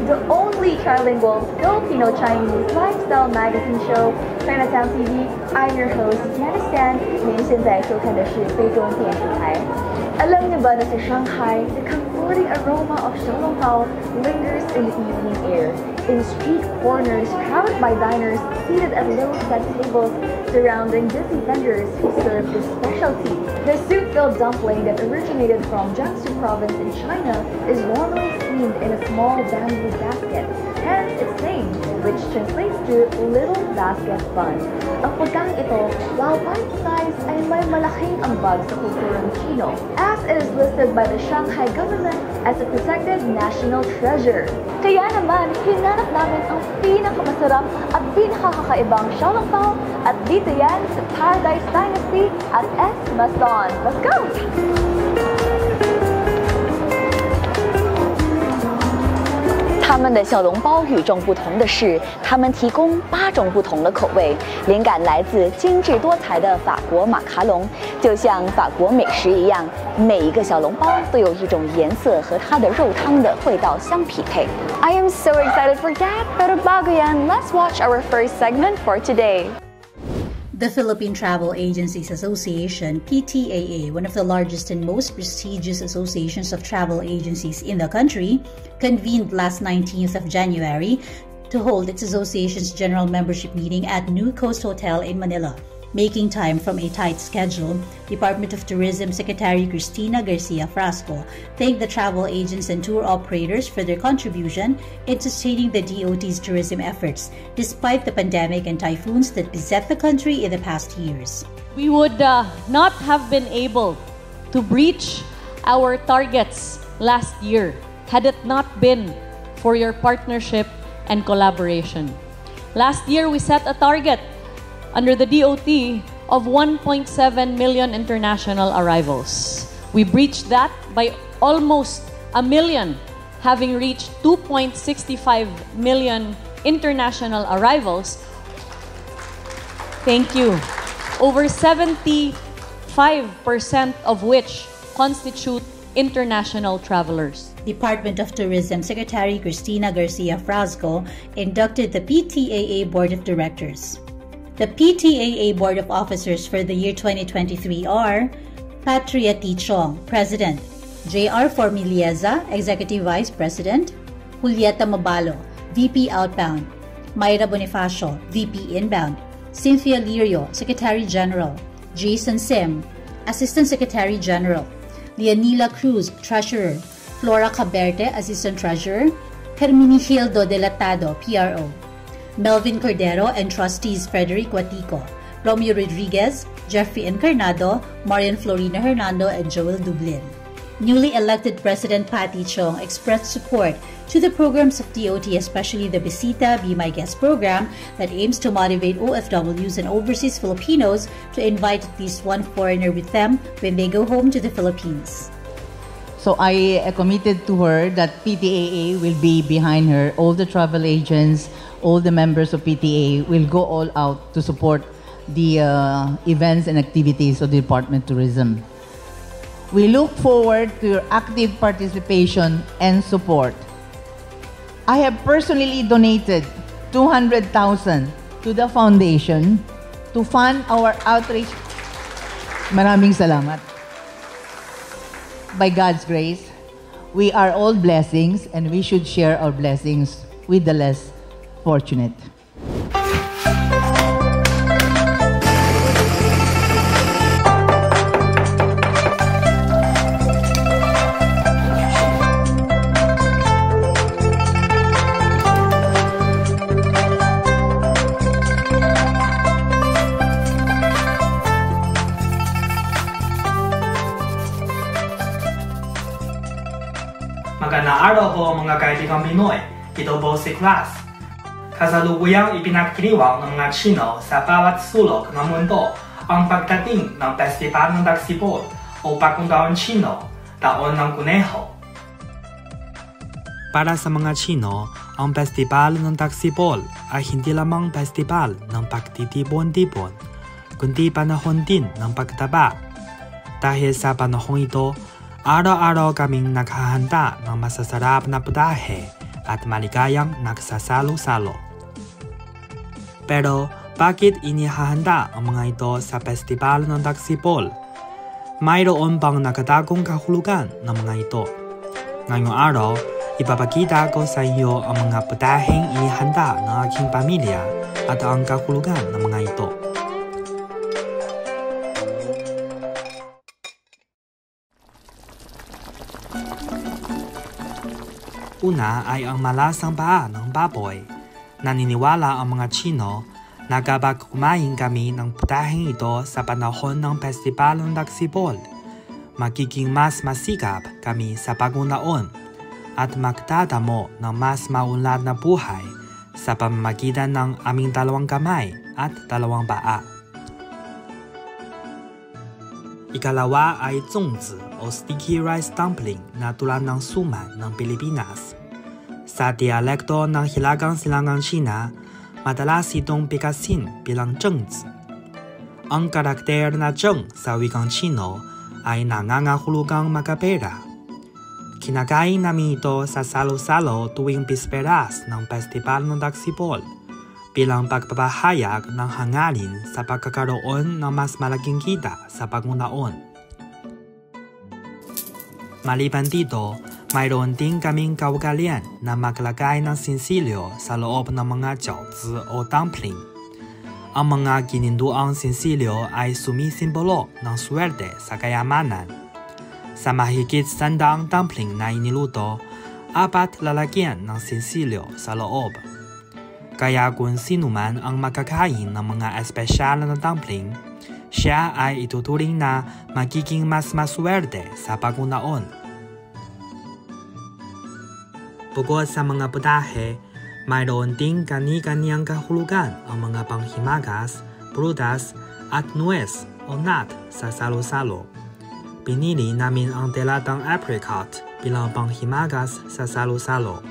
the only trilingual Filipino-Chinese lifestyle magazine show, Chinatown TV. I'm your host, PinasTV. 您现在收看的是非中电视台。Alam niyo ba na sa Shanghai, the comforting aroma of xiaolongbao lingers in the evening air, in street corners crowded by diners seated at low-set tables surrounding busy vendors who serve this specialty. The soup-filled dumpling that originated from Jiangsu province in China is normally steamed in a small bamboo basket, hence its name, which translates to Little Basket Bun. Ang pagkain ito, while bite-sized, ay may malaking ambag sa kulturang Chino, as it is listed by the Shanghai government as a protected national treasure. Kaya naman, hinanap namin ang pinakamasarap at pinakakakaibang xiaolongbao at dito yan sa Paradise Dynasty at 𝗟𝗴𝗲𝗄. Let's go! 他们的小笼包与众不同的是，他们提供8种不同的口味，灵感来自精致多彩的法国马卡龙，就像法国美食一样，每一个小笼包都有一种颜色和它的肉汤的味道相匹配。I am so excited for that, pero bago yan, let's watch our first segment for today. The Philippine Travel Agencies Association, PTAA, one of the largest and most prestigious associations of travel agencies in the country, convened last 19th of January to hold its association's general membership meeting at New Coast Hotel in Manila. Making time from a tight schedule, Department of Tourism Secretary 𝗟𝗶𝗹𝗲 thanked the travel agents and tour operators for their contribution in sustaining the DOT's tourism efforts, despite the pandemic and typhoons that beset the country in the past years. We would not have been able to breach our targets last year had it not been for your partnership and collaboration. Last year, we set a target under the DOT of 1.7 million international arrivals. We breached that by almost 1 million, having reached 2.65 million international arrivals. Thank you. Over 75% of which constitute international travelers. Department of Tourism Secretary 𝗟𝗶𝗹𝗲 inducted the PTAA Board of Directors. The PTAA Board of Officers for the year 2023 are Patria T. Chong, President; 𝗟𝗴𝗲𝗄, Executive Vice President; Julieta Mabalo, VP Outbound; Mayra Bonifacio, VP Inbound; Cynthia Lirio, Secretary General; Jason Sim, Assistant Secretary General; Leonila Cruz, Treasurer; Flora Caberte, Assistant Treasurer; Herminigildo Delatado, PRO; Melvin Cordero and Trustees Frederick Watico, Romeo Rodriguez, Jeffrey Encarnado, Marian Florina Hernando, and Joel Dublin. Newly elected President Patty Chong expressed support to the programs of DOT, especially the Bisita Be My Guest program that aims to motivate OFWs and overseas Filipinos to invite at least one foreigner with them when they go home to the Philippines. So I committed to her that PTAA will be behind her. All the travel agents, all the members of PTAA will go all out to support the events and activities of the Department of Tourism. We look forward to your active participation and support. I have personally donated 200,000 to the foundation to fund our outreach. Maraming salamat. By God's grace, we are all blessings and we should share our blessings with the less fortunate. Magandang araw po mga kaibigang Pinoy. Ito po si Class. Kasalukuyang ipinagdiriwang ng mga Chino sa bawat sulok ng mundo ang pagdating ng Festival ng 𝗟𝗶𝗶𝗄 o Bagong Taon Chino, Taon ng Kuneho. Para sa mga Chino, ang Festival ng 𝗟𝗶𝗶𝗄 ay hindi lamang festival ng pagtitipon-tipon, kundi panahon din ng pagtaba. Dahil sa panahon ito, araw-araw kaming naghahanda ng masasarap na putahe at maligayang nagsasalo-salo. Pero bakit inihahanda ang mga ito sa festival ng 𝗪𝗪𝗲? Mayroon bang nakatagong kahulugan ng mga ito? Ngayong araw, ipapakita ko sa iyo ang mga putaheng inihanda ng aking pamilya at ang kahulugan ng mga ito. Una ay ang malasang paa ng baboy. Naniniwala ang mga Chino na kapag kumain kami ng putaheng ito sa panahon ng festival ng 𝗪𝗪𝗲, magiging mas masikap kami sa pagkakataon at magtatamo ng mas maunlad na buhay sa pamamagitan ng aming dalawang kamay at dalawang paa. Ikalawa ay 𝗪𝗟𝗍 o sticky rice dumpling na tulad ng suman ng Pilipinas. Sa dialekto ng Hilagang Silangang China, madalas itong bigkasin bilang 𝗪𝗟𝗍. Ang karakter na 𝗪 sa wikang Chino ay nangangahulugang magkapera. Kinakain namin ito sa salo-salo tuwing bisperas ng festival ng 𝗪𝗪𝗲 bilang pagpapahayag ng hangarin sa pagkakaroon ng mas malaking kita sa pagkakataon. Maliban dito, mayroon din kaming kaugalian na maglagay ng sinsilyo sa loob ng mga jiaozi o dumpling. Ang mga gininduang sinsilyo ay sumisimbolo ng swerte sa kayamanan. Sa mahigit 100 dumpling na iniluto, 4 lalagyan ng sinsilyo sa loob. Kaya kung sino man ang makakain ng mga espesyal na dumpling, siya ay ituturing na magiging mas maswerte sa pagkakataon. Bukod sa mga putahe, mayroon din kani-kaniyang kahulugan ang mga panghimagas, prutas at nuez o nut sa salo-salo. Pinili namin ang delatang apricot bilang panghimagas sa salo-salo.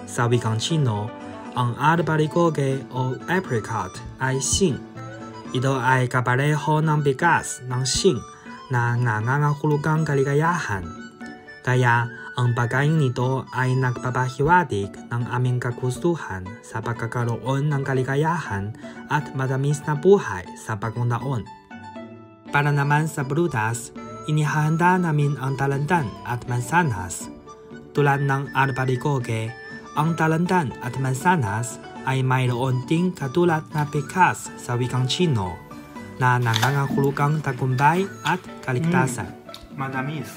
Sa wikang Chino, ang 𝗟𝗶𝗸𝗲 o apricot ay 𝗪. Ito ay kapareho ng bigas ng 𝗪 na nangangahulugang kaligayahan. Kaya ang pagkain nito ay nagpapahiwatig ng aming kagustuhan sa pagkakaroon ng kaligayahan at matamis na buhay sa pagkakataon. Para naman sa prutas, inihahanda namin ang talandan at mansanas. Tulad ng 𝗟𝗶𝗸𝗲, ang talandan at mansanas ay mayroon ding katulad na bigas sa wikang Chino na nangangahulugang tagumpay at kaligtasan. Matamis.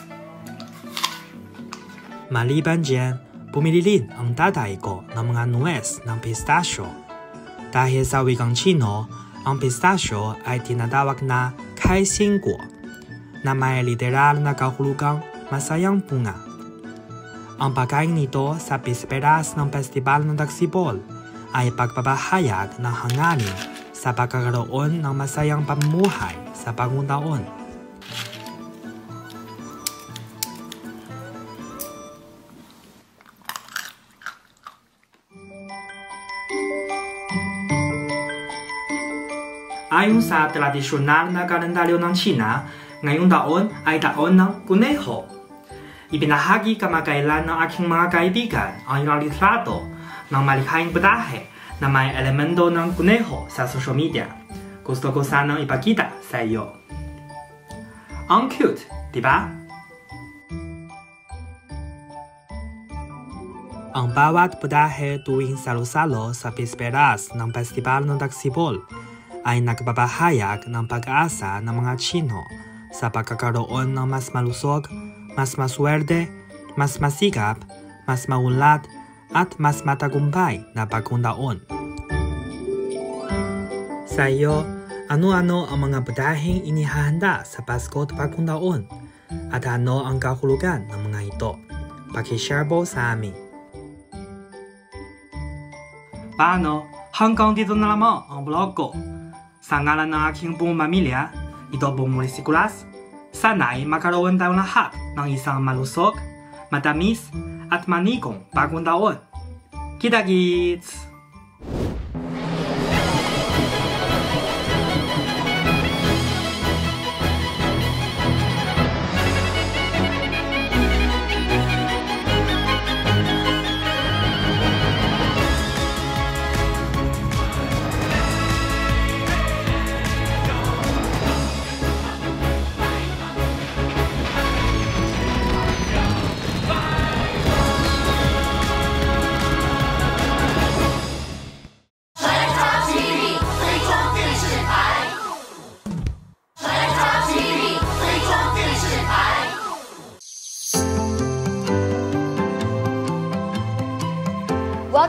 Maliban dyan, bumili rin ang tatay ko ng mga nuez ng pistachio. Dahil sa wikang Chino, ang pistachio ay tinatawag na 𝗪𝗵𝗲 na may literal na kahulugang masayang bunga. Ang pagkain nito sa bisperas ng festival ng 𝗪𝗪𝗲 ay pagpapahayag ng hangarin sa pagkakaroon ng masayang pamumuhay sa bagong taon. Ayon sa tradisyonal na kalendaryo ng China, ngayong taon ay taon ng kuneho. Ibinahagi kamakailan ng aking mga kaibigan ang ilang litrato ng malikhaing putahe na may elemento ng kuneho sa social media. Gusto ko sanang ipakita sa iyo. Ang cute, di ba? Ang bawat putahe tuwing salo-salo sa bisperas ng festival ng 𝗪𝗪𝗲 ay nagpapahayag ng pag-asa ng mga Chino sa pagkakaroon ng mas malusog, mas maswerte, mas masikap, mas maunlad, at mas matagumpay na bagong taon. Sa iyo, ano-ano ang mga putaheng inihahanda sa Pasko at bagong taon? At ano ang kahulugan ng mga ito? Paki-share po sa amin. Paano? Hanggang dito na lamang ang vlog ko. Sa ngalan ng aking buong pamilya, ito po muli si 𝗟𝗏. Sana'y magkaroon tayong lahat ng isang malusog, matamis, at manigong bagong taon. Kita-kits!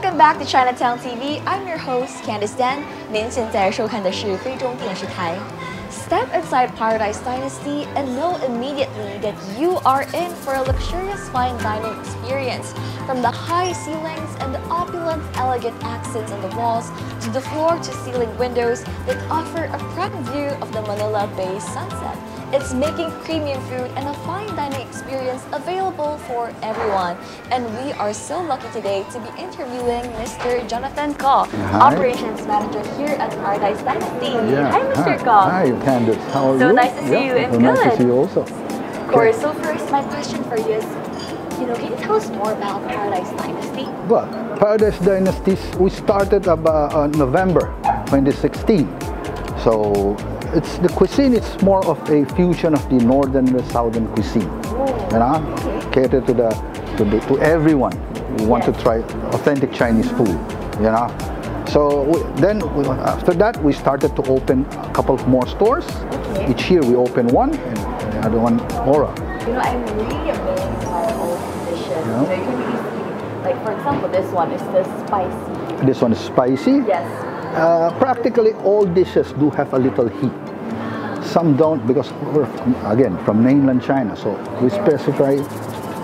Welcome back to Chinatown TV. I'm your host, Candice Dan. 您现在收看的是非中电视台。Step inside Paradise Dynasty and know immediately that you are in for a luxurious fine dining experience. From the high ceilings and the opulent, elegant accents on the walls to the floor-to-ceiling windows that offer a prime view of the Manila Bay sunset. It's making premium food and a fine dining experience available for everyone. And we are so lucky today to be interviewing Mr. Jonathan 𝗼𝗲, Operations Manager here at Paradise Dynasty. Yeah. Hi, Mr. 𝗼𝗲. Hi, Candice. How are you? So nice to see you. I'm Nice to good. see you also. Of course. So first, my question for you is, can you tell us more about Paradise Dynasty? Well, Paradise Dynasty, we started about November 2016. So the cuisine is more of a fusion of the northern and the southern cuisine. Cater to everyone who want to try authentic Chinese food. So after that we started to open a couple of more stores. Each year we open one, and the other one more. I'm really amazed by all the dishes. You can really see, like for example, this one is the spicy. This one is spicy. Yes. Practically all dishes do have a little heat. Some don't, because we're again from mainland China, so we specify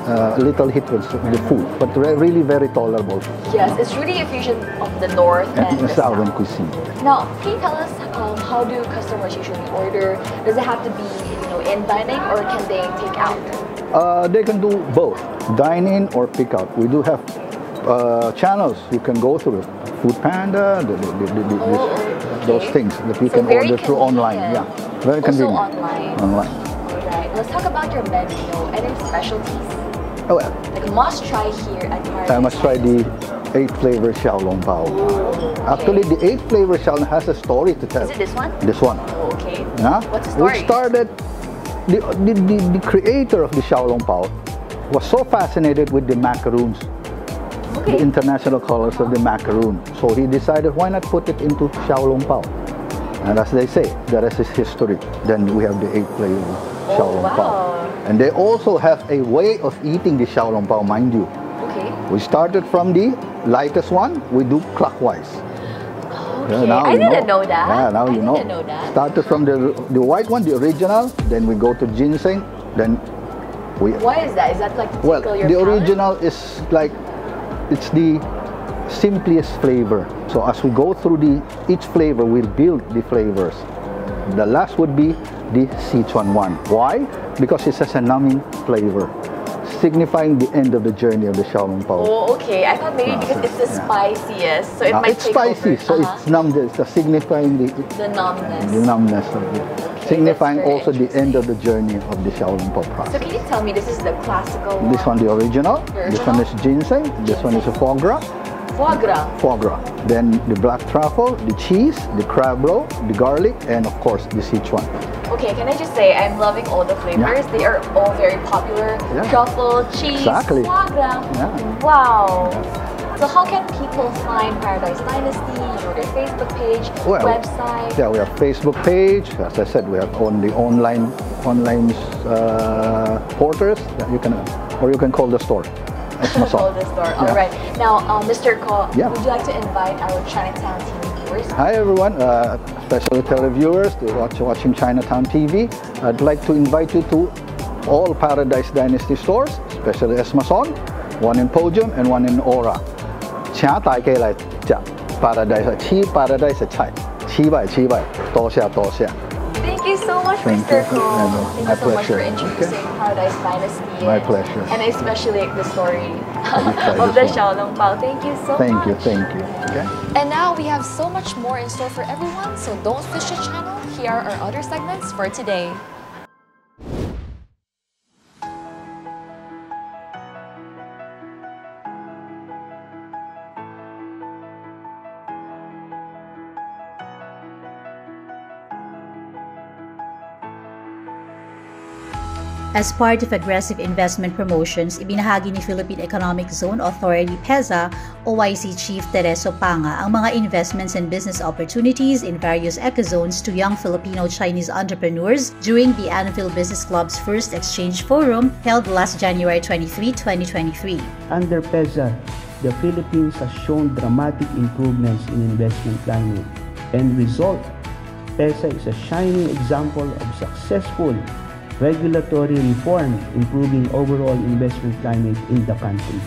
a little heat with the food, but really very tolerable. Yes, it's really a fusion of the north and the southern south cuisine. Now, can you tell us how do customers usually order? Does it have to be in dining, or can they take out? They can do both, dine in or pick out. We do have channels you can go through. Food Panda, those things that you can order through online. Yeah, very convenient. Also online. Online. Alright, let's talk about your menu. Any specialties? Oh, well, like must try here at Paradise. I must try the 8-flavor 𝗟𝗶𝗲. Actually, the 8-flavor 𝗟𝗶𝗲 has a story to tell. Is it this one? This one. Oh, okay. Yeah? What's the story? We started, the creator of the 𝗟𝗶𝗲 was so fascinated with the macaroons. The international colors of the macaroon. So he decided, why not put it into 𝗟𝗶𝗲. And as they say, the rest is history. Then we have the 8-flavor 𝗟𝗶𝗲. Wow. And they also have a way of eating the 𝗟𝗶𝗲, mind you. Okay. We started from the lightest one, we do clockwise. Okay, now I didn't know that. Yeah, now you know. I didn't know that. Started from the white one, the original, then we go to ginseng, then we... Why is that? Is that like to tickle your the palate? original is like, it's the simplest flavor. So as we go through each flavor, we'll build the flavors. The last would be the Sichuan one. Why? Because it has a numbing flavor, signifying the end of the journey of the 𝗟𝗶𝗲. Oh, okay. I thought maybe because it's the spiciest, so it might it's take spicy, over. so it's numbed. It's signifying the numbness. The numbness of it. Okay, signifying that's very also the end of the journey of the 𝗟𝗶𝗲 process. So can you tell me, this is the classical one? This one, the original. This one is ginseng. This one is a foie gras. Foie gras. Foie gras. Then the black truffle, the cheese, the crab roe, the garlic, and of course the Sichuan. Okay, can I just say, I'm loving all the flavors. They are all very popular. Truffle, cheese, foie gras. Wow. So how can people find Paradise Dynasty? Their Facebook page, website? Yeah, we have Facebook page. As I said, we have on the online porters that you can call the store. Call the store. All right. Now, Mr. 𝗼𝗲, would you like to invite our Chinatown TV viewers? Hi everyone, especially televiewers watching Chinatown TV. I'd like to invite you to all Paradise Dynasty stores, especially 𝗟𝗏𝗏, one in Podium and one in 𝗟𝗏𝗲. Paradise 𝗟𝗏𝗏，多謝。Thank you so much, Mr. 𝗼𝗲. Thank you so much for introducing Paradise Dynasty. My pleasure. And I especially like the story of the 𝗟𝗶𝗲. Thank you so much. Thank you. Okay. And now we have so much more in store for everyone, so don't switch the channel. Here are our other segments for today. As part of aggressive investment promotions, ibinahagi ni Philippine Economic Zone Authority 𝗪𝗲 OIC Chief 𝗵𝗏𝗼𝗲 ang mga investments and business opportunities in various ecozones to young Filipino-Chinese entrepreneurs during the Anvil Business Club's first exchange forum held last January 23, 2023. Under 𝗪𝗲𝗲, the Philippines has shown dramatic improvements in investment climate. End result, PEZA is a shining example of successful regulatory reform improving overall investment climate in the country.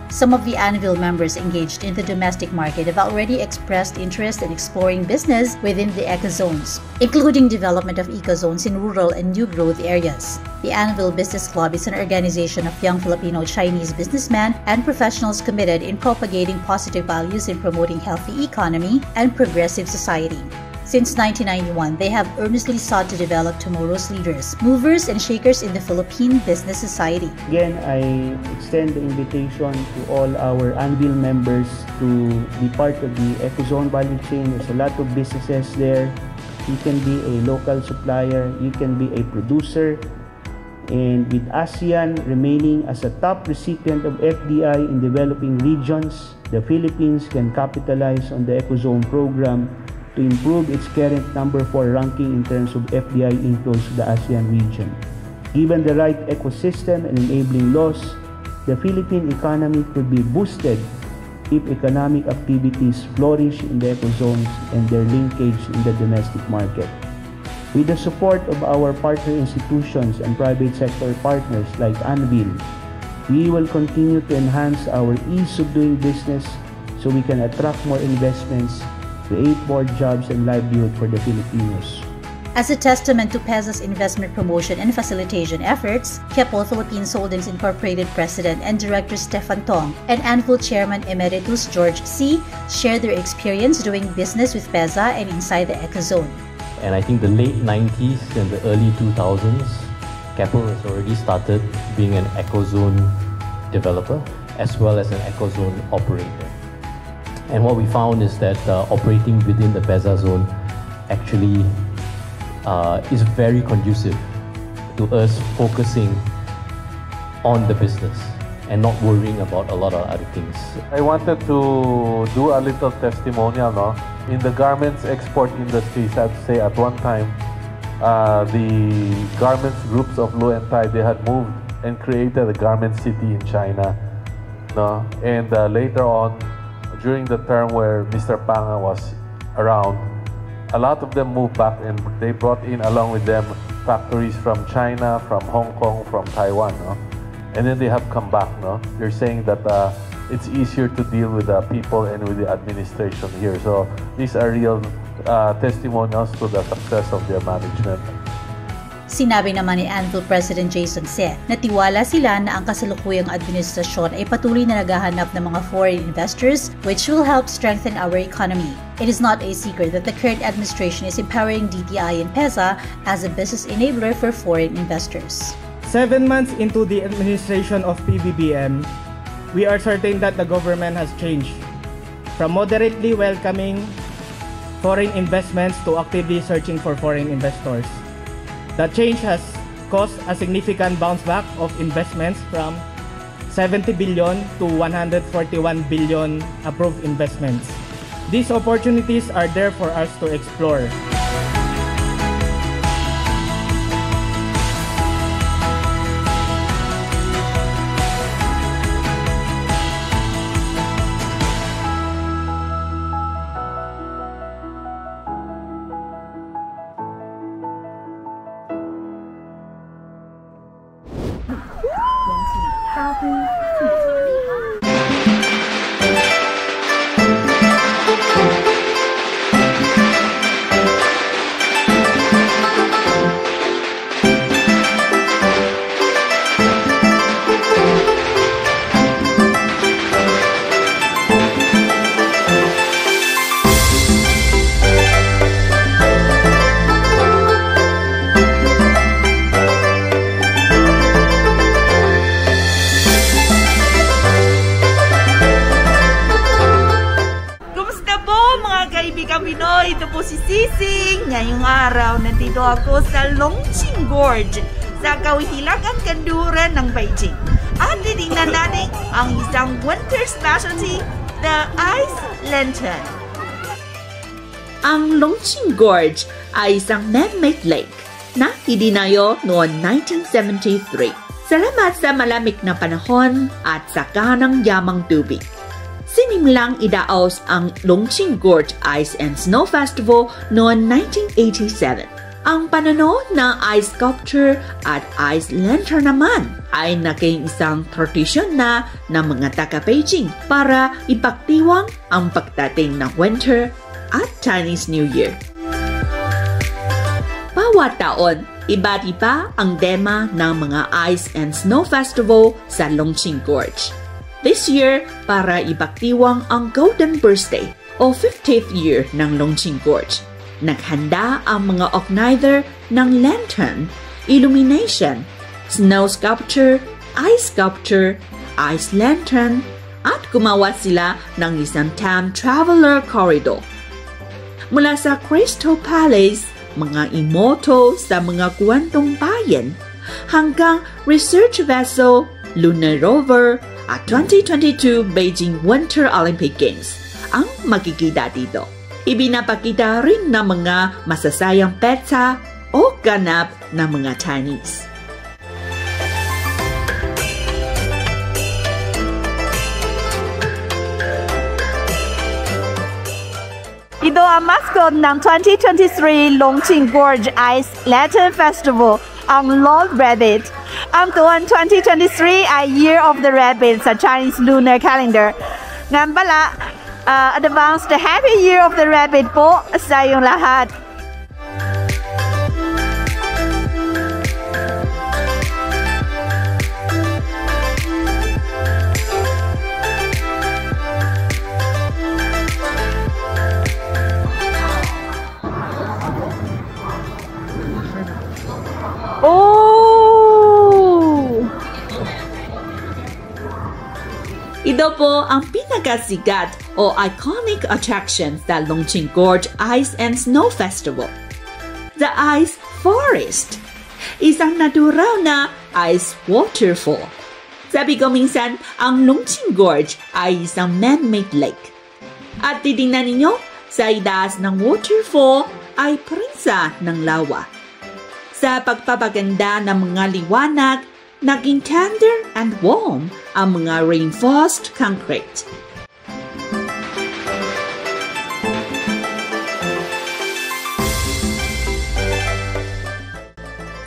Some of the Anvil members engaged in the domestic market have already expressed interest in exploring business within the ecozones, including development of ecozones in rural and new growth areas. The Anvil Business Club is an organization of young Filipino-Chinese businessmen and professionals committed in propagating positive values in promoting healthy economy and progressive society. Since 1991, they have earnestly sought to develop tomorrow's leaders, movers and shakers in the Philippine business society. Again, I extend the invitation to all our Anvil members to be part of the ecozone value chain. There's a lot of businesses there. You can be a local supplier, you can be a producer, and with ASEAN remaining as a top recipient of FDI in developing regions, the Philippines can capitalize on the ecozone program to improve its current number 4 ranking in terms of FDI inflows to the ASEAN region. Given the right ecosystem and enabling laws, the Philippine economy could be boosted if economic activities flourish in the ecozones and their linkage in the domestic market. With the support of our partner institutions and private sector partners like Anvil, we will continue to enhance our ease of doing business so we can attract more investments, create more jobs and livelihood for the Filipinos. As a testament to PEZA's investment promotion and facilitation efforts, 𝗟𝗶𝗲 Philippines Holdings Incorporated President and Director Stefan Tong and Anvil Chairman Emeritus 𝗵𝗵𝗲 shared their experience doing business with PEZA and inside the ecozone. And I think the late 90s and the early 2000s, 𝗟𝗶𝗲 has already started being an ecozone developer as well as an ecozone operator. And what we found is that operating within the PEZA zone actually is very conducive to us focusing on the business and not worrying about a lot of other things. I wanted to do a little testimonial, no? In the garments export industry, I have to say at one time, the garments groups of Lu and Tai, they had moved and created a garment city in China, no? And later on, during the term where Mr. 𝗵𝗲 was around, a lot of them moved back and they brought in along with them factories from China, from Hong Kong, from Taiwan, no? And then they have come back, no? They're saying that it's easier to deal with the people and with the administration here. So these are real testimonials to the success of their management. Sinabi naman ni Anvil President 𝗟𝗵𝗲 na tiwala sila na ang kasalukuyang administrasyon ay patuloy na naghahanap ng mga foreign investors which will help strengthen our economy. It is not a secret that the current administration is empowering DTI and PEZA as a business enabler for foreign investors. 7 months into the administration of PBBM, we are certain that the government has changed from moderately welcoming foreign investments to actively searching for foreign investors. The change has caused a significant bounce back of investments from 70 billion to 141 billion approved investments. These opportunities are there for us to explore. Ito po si Sising. Ngayong araw, nandito ako sa Longqing Gorge sa kahilagang kanluran ng Beijing. At titingnan natin ang isang winter specialty, the ice lantern. Ang Longqing Gorge ay isang man-made lake na idinayo noong 1973. Salamat sa malamig na panahon at sa kanang yamang tubig. Sinimlang idaos ang 𝗺𝗵 Gorge Ice and Snow Festival noong 1987. Ang panonood ng ice sculpture at ice lantern naman ay naging isang tradisyon na ng mga taga-Beijing para ipagdiwang ang pagdating ng winter at Chinese New Year. Bawat taon, iba't iba ang tema ng mga Ice and Snow Festival sa 𝗺𝗵 Gorge. This year, para ipagdiwang ang Golden Birthday o 50th year ng 𝗺𝗵 Gorge, naghanda ang mga organizer ng lantern, illumination, snow sculpture, ice lantern, at gumawa sila ng isang time traveler corridor. Mula sa Crystal Palace, mga immortal sa mga kwentong bayan, hanggang research vessel, lunar rover, at 2022 Beijing Winter Olympic Games ang makikita dito. Ibinapakita rin ng mga masasayang petsa o ganap ng mga Chinese. Ito ang mascot ng 2023 𝗺𝗵 Gorge Ice Lantern Festival, ang Lord Rabbit. Ang taon 2023 ay Year of the Rabbit sa Chinese lunar calendar. Ngayon pala, advance the Happy Year of the Rabbit po sa iyong lahat. Ito po ang pinakasikat o iconic attraction sa 𝗺𝗵 Gorge Ice and Snow Festival. The Ice Forest, isang natural na ice waterfall. Sabi ko minsan, ang 𝗺𝗵 Gorge ay isang man-made lake. At titingnan ninyo, sa itaas ng waterfall ay prinsa ng lawa. Sa pagpapaganda ng mga liwanag, naging tender and warm ang mga reinforced concrete.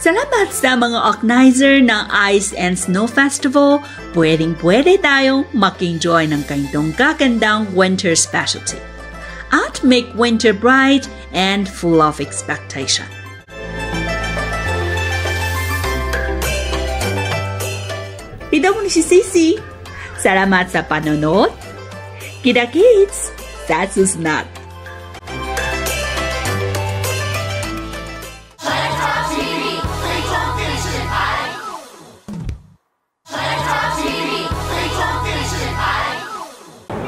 Salamat sa mga organizer ng Ice and Snow Festival, pwedeng-pwede tayong mag-enjoy ng ganitong gagandang winter specialty at make winter bright and full of expectation. Ito po si 𝗟𝗶𝗲. Salamat sa panonood. Kita-kits sa susunod.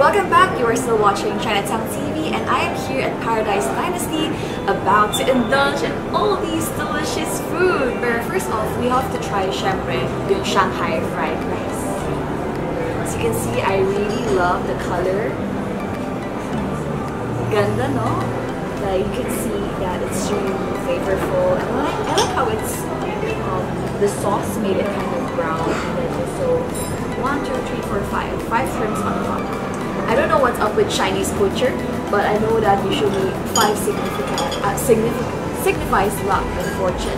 Welcome back, you are still watching Chinatown TV and I am here at Paradise Dynasty about to indulge in all these delicious food. But first off, we have to try syempre yung Shanghai fried rice. As you can see, I really love the color. Ganda, no? Like you can see that it's really flavorful. And I like how it's the sauce made it kind of brown, and then also 1, 2, 3, 4, 5 shrimps on top. I don't know what's up with Chinese culture, but I know that usually 5 signifies luck and fortune.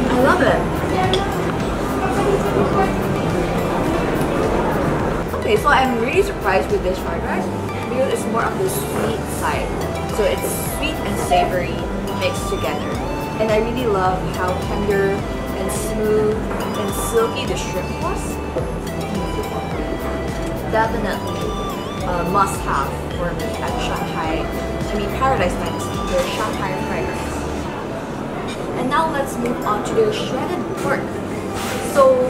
I love it. Okay, so I'm really surprised with this fried rice because it's more of the sweet side. So it's sweet and savory mixed together. And I really love how tender and smooth and silky the shrimp was. Definitely must have for me at Paradise Dynasty, the Shanghai fried rice. And now let's move on to the shredded pork. So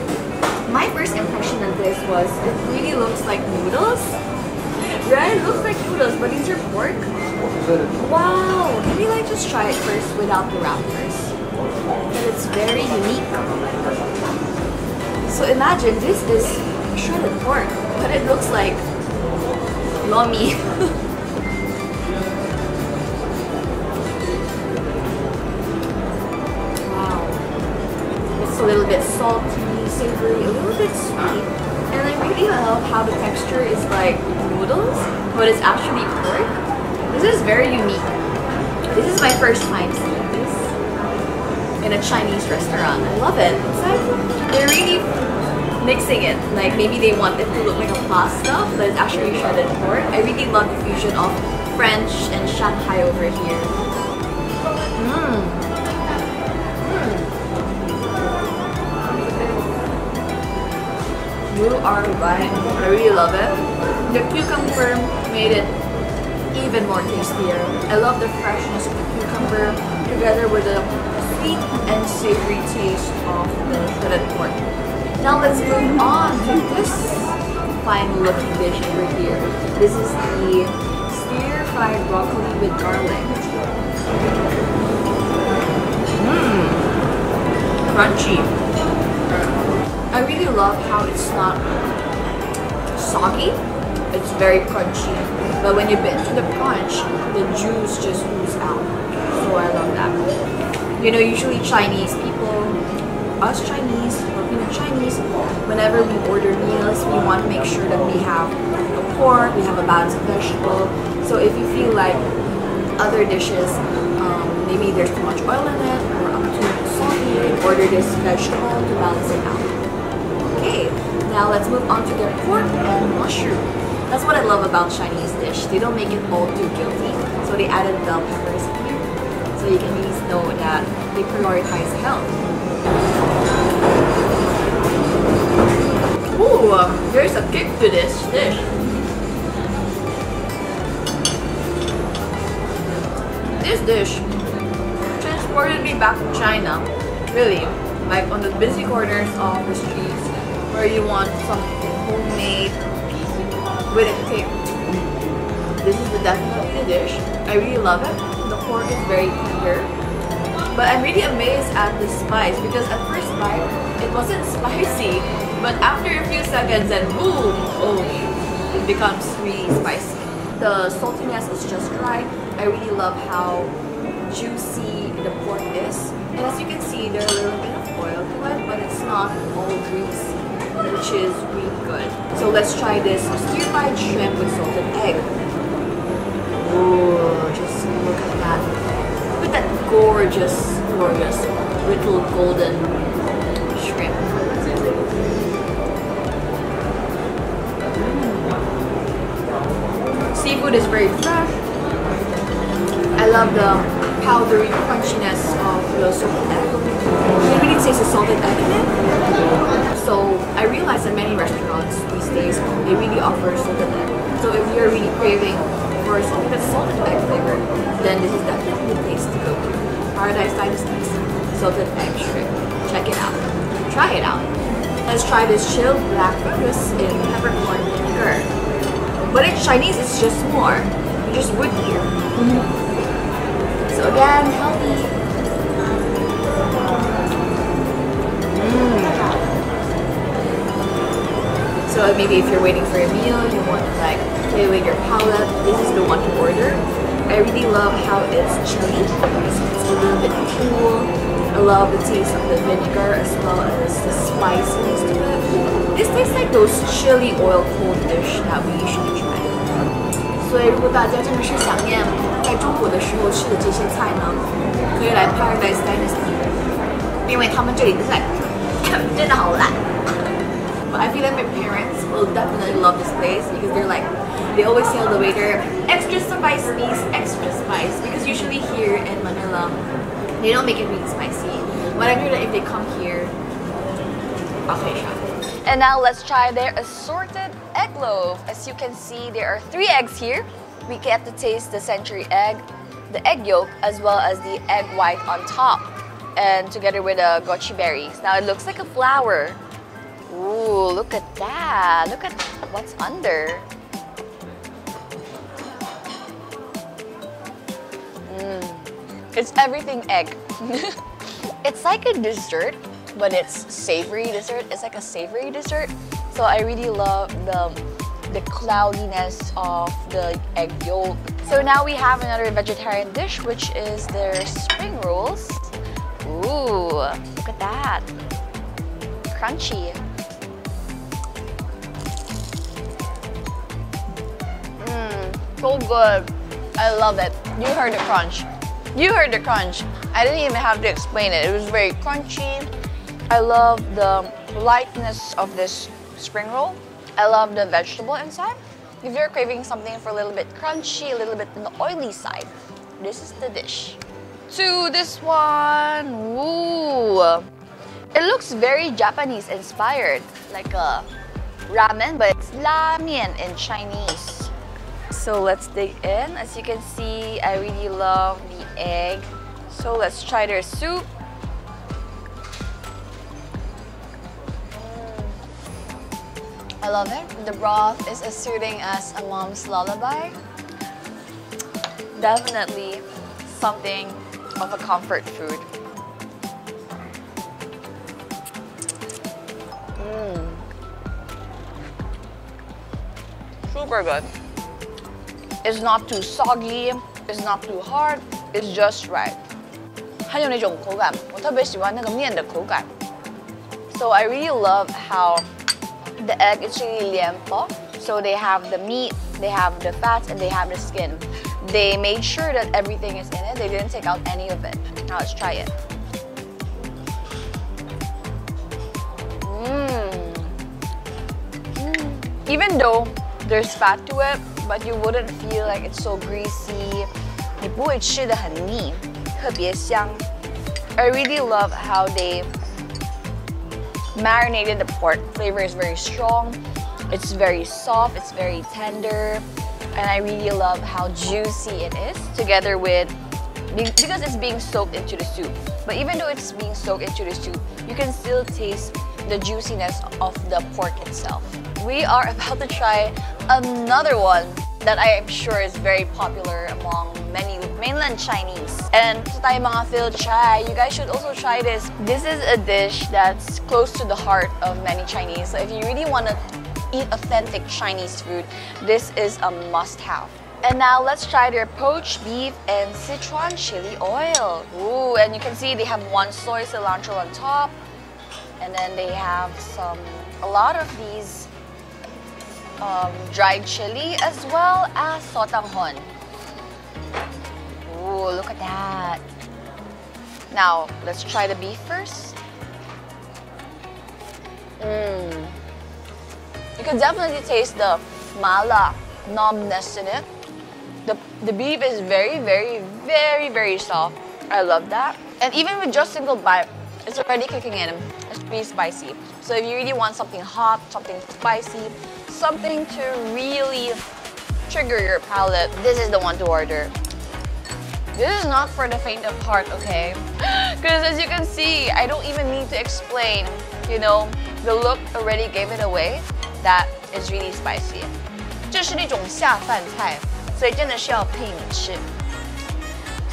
my first impression of this was it really looks like noodles. Right? It looks like noodles, but these are pork. Wow! Maybe let's just try it first without the wrappers. But it's very unique. So imagine this is shredded pork, but it looks like lomi. Wow. It's little bit salty, savory, a little bit sweet. And I really love how the texture is like noodles, but it's actually pork. This is very unique. This is my first time seeing this in a Chinese restaurant. I love it. It's like they're really mixing it. Like maybe they want it to look like a pasta, but it's actually shredded pork. I really love the fusion of French and Shanghai over here. You are right. I really love it. The cucumber made it even more tastier. I love the freshness of the cucumber together with the sweet and savory taste of the shredded pork. Now let's move on to this fine looking dish over here. This is the stir-fried broccoli with garlic. Crunchy. I really love how it's not soggy. It's very crunchy. But when you bit into the crunch, the juice just oozes out. So I love that. You know, usually Chinese people, us Chinese, Filipino-Chinese, whenever we order meals, we want to make sure that we have pork, we have a balanced vegetable. So if you feel like other dishes, maybe there's too much oil in it or too salty, order this vegetable to balance it out. Okay, now let's move on to the pork and mushroom. That's what I love about Chinese dish. They don't make it all too guilty. So they added bell peppers here. So you can at least know that they prioritize health. Ooh, there's a kick to this dish. This dish transported me back to China. Really, like on the busy corners of the streets where you want something homemade with a kick. This is definitely the dish. I really love it. The pork is very tender. But I'm really amazed at the spice because at first bite, it wasn't spicy. But after a few seconds and boom, oh, it becomes really spicy. The saltiness is just right. I really love how juicy the pork is. And as you can see, there's a little bit of oil to it, but it's not all greasy, which is really good. So let's try this stir-fried shrimp with salted egg. Ooh, just look at that. Look at that gorgeous, gorgeous little golden shrimp. Seafood is very fresh. I love the powdery crunchiness of the salted egg. It really tastes the salted egg in it. So I realize that many restaurants these days, they really offer salted egg. So if you're really craving for something that's salted egg flavored, then this is definitely the place to go to. Paradise Dynasty's salted egg shrimp. Check it out. Try it out. Let's try this chilled black fungus in peppercorn vinegar. But in Chinese, it's just more. It's just woodier. So again, healthy. So maybe if you're waiting for a meal, you want to like play with your palate, this is the one to order. I really love how it's chilly. It's a little bit cool. I love the taste of the vinegar as well as the spiciness to it. This tastes like those chili oil cold dish that we usually try. 所以如果大家真的是想念在中国的时候吃的这些菜呢，可以来 Paradise Dynasty， 因为他们这里的菜真的好辣。But I feel like my parents will definitely love this place because they're like, they always tell the waiter, extra spice please, extra spice. Because usually here in Manila, they don't make it really spicy. But I hear that if they come here, okay, sure. And now let's try their assorted egg loaf. As you can see, there are 3 eggs here. We get to taste the century egg, the egg yolk, as well as the egg white on top. And together with the 𝗵𝗵𝗲 berries. Now it looks like a flower. Ooh, look at that. Look at what's under. It's everything egg. It's like a dessert, but it's savory dessert. It's like a savory dessert. So I really love the cloudiness of the egg yolk. So now we have another vegetarian dish, which is their spring rolls. Ooh, look at that. crunchy. So good. I love it. You heard the crunch. You heard the crunch. I didn't even have to explain it. It was very crunchy. I love the lightness of this spring roll. I love the vegetable inside. If you're craving something for a little bit crunchy, a little bit on the oily side, this is the dish. To this one, ooh. It looks very Japanese inspired, like a ramen, but it's ramen in Chinese. So let's dig in. As you can see, I really love the egg. So let's try their soup. I love it. The broth is as soothing as a mom's lullaby. Definitely something of a comfort food. Super good. It's not too soggy, it's not too hard, it's just right. 它有那种口感，我特别喜欢那个面的口感。So I really love how the egg is really 连包. So they have the meat, they have the fats, and they have the skin. They made sure that everything is in it. They didn't take out any of it. Now let's try it. Even though there's fat to it, but you wouldn't feel like it's so greasy. 你不会吃得很腻，特别香。I really love how they marinated the pork. Flavor is very strong. It's very soft. It's very tender, and I really love how juicy it is. Together with because it's being soaked into the soup. But even though it's being soaked into the soup, you can still taste the juiciness of the pork itself. We are about to try another one that I am sure is very popular among many mainland Chinese. And sa tayo mga Phil try, you guys should also try this. This is a dish that's close to the heart of many Chinese. So if you really want to eat authentic Chinese food, this is a must-have. And now let's try their poached beef and Sichuan chili oil. Ooh, and you can see they have one soy cilantro on top. And then they have a lot of these dried chili as well as sotanghon. Ooh, look at that. Now, let's try the beef first. You can definitely taste the mala numbness in it. The beef is very, very, very, very soft. I love that. And even with just single bite, it's already kicking in. It's pretty spicy. So if you really want something hot, something spicy, something to really trigger your palate, this is the one to order. This is not for the faint of heart, okay? Because as you can see, I don't even need to explain. You know, the look already gave it away. That is really spicy. 这是那种下饭菜，所以真的是要配米吃。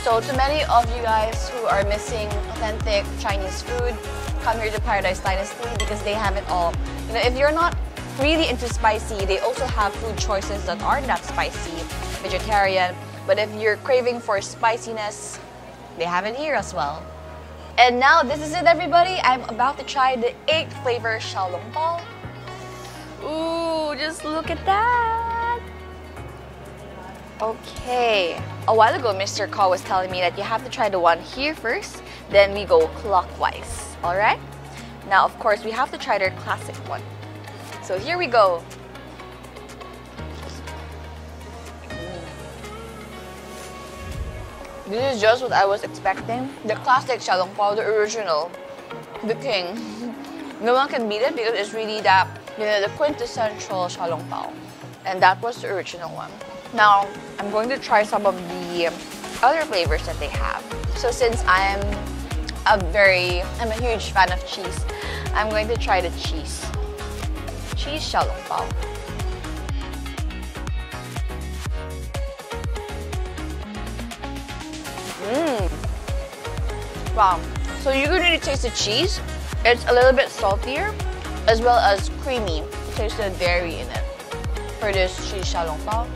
So to many of you guys who are missing authentic Chinese food, come here to Paradise Dynasty because they have it all. You know, if you're not really into spicy, they also have food choices that aren't that spicy, vegetarian. But if you're craving for spiciness, they have it here as well. And now this is it, everybody. I'm about to try the 8th flavor 𝗟𝗶𝗷𝗲. Ooh, just look at that. Okay. A while ago, Mr. Ch13 was telling me that you have to try the one here first, then we go clockwise. All right? Now, of course, we have to try their classic one. So here we go. This is just what I was expecting. The classic 𝗟𝗶𝗷𝗲, the original, the king. No one can beat it because it's really that, you know, the quintessential 𝗟𝗶𝗷𝗲. And that was the original one. Now, I'm going to try some of the other flavors that they have. So since I'm a huge fan of cheese, I'm going to try the cheese. Cheese 𝗟𝗶𝗷𝗲. Wow. So you can really taste the cheese. It's a little bit saltier as well as creamy. You taste the dairy in it for this cheese 𝗟𝗶𝗷𝗲.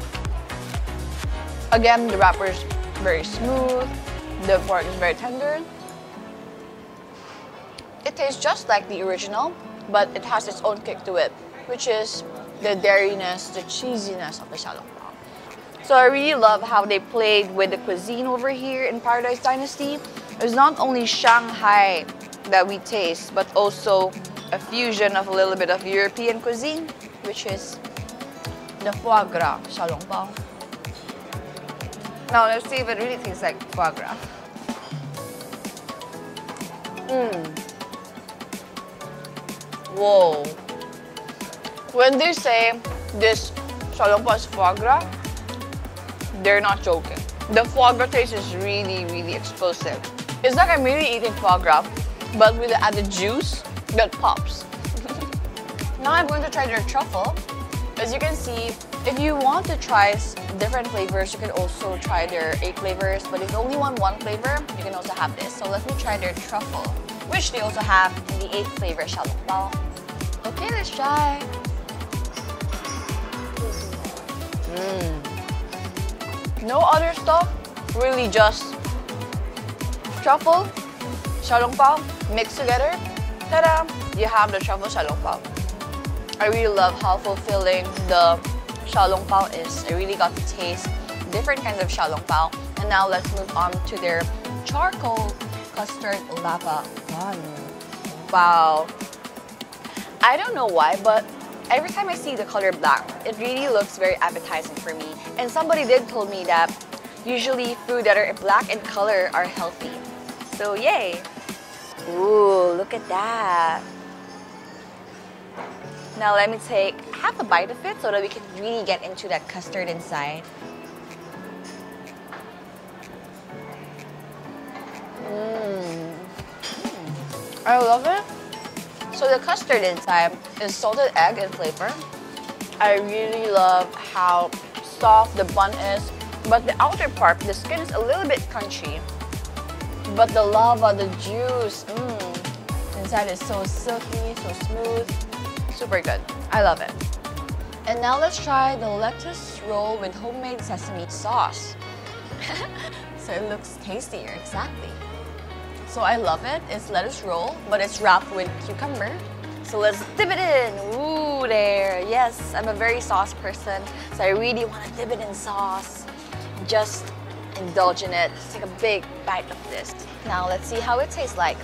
Again, the wrapper is very smooth. The pork is very tender. It tastes just like the original, but it has its own kick to it, which is the dairiness, the cheesiness of the xiaolongbao. So I really love how they played with the cuisine over here in Paradise Dynasty. It's not only Shanghai that we taste, but also a fusion of a little bit of European cuisine, which is the foie gras xiaolongbao. Now let's see if it really tastes like foie gras. Whoa. When they say this xiaolongbao is foie gras, they're not joking. The foie gras taste is really, really explosive. It's like I'm really eating foie gras, but with the added juice that pops. Now I'm going to try their truffle. As you can see, if you want to try different flavors, you can also try their 8 flavors. But if you only want 1 flavor, you can also have this. So let me try their truffle, which they also have in the 8 flavor xiaolongbao. Okay, let's try. No other stuff, really just truffle, xiaolongbao mixed together. Ta-da! You have the truffle xiaolongbao. I really love how fulfilling the xiaolongbao is. I really got to taste different kinds of xiaolongbao. And now let's move on to their charcoal custard lava bun. Wow. I don't know why, but every time I see the color black, it really looks very appetizing for me. And somebody did tell me that usually food that are black in color are healthy. So yay! Ooh, look at that. Now let me take half a bite of it so that we can really get into that custard inside. I love it. So the custard inside is salted egg in flavor. I really love how soft the bun is, but the outer part, the skin is a little bit crunchy. But the lava, the juice, inside is so silky, so smooth. Super good. I love it. And now let's try the lettuce roll with homemade sesame sauce. So it looks tastier, exactly. So I love it. It's lettuce roll, but it's wrapped with cucumber. So let's dip it in. Ooh, there. Yes, I'm a very sauce person, so I really want to dip it in sauce. Just indulge in it. Let's take a big bite of this. Now let's see how it tastes like.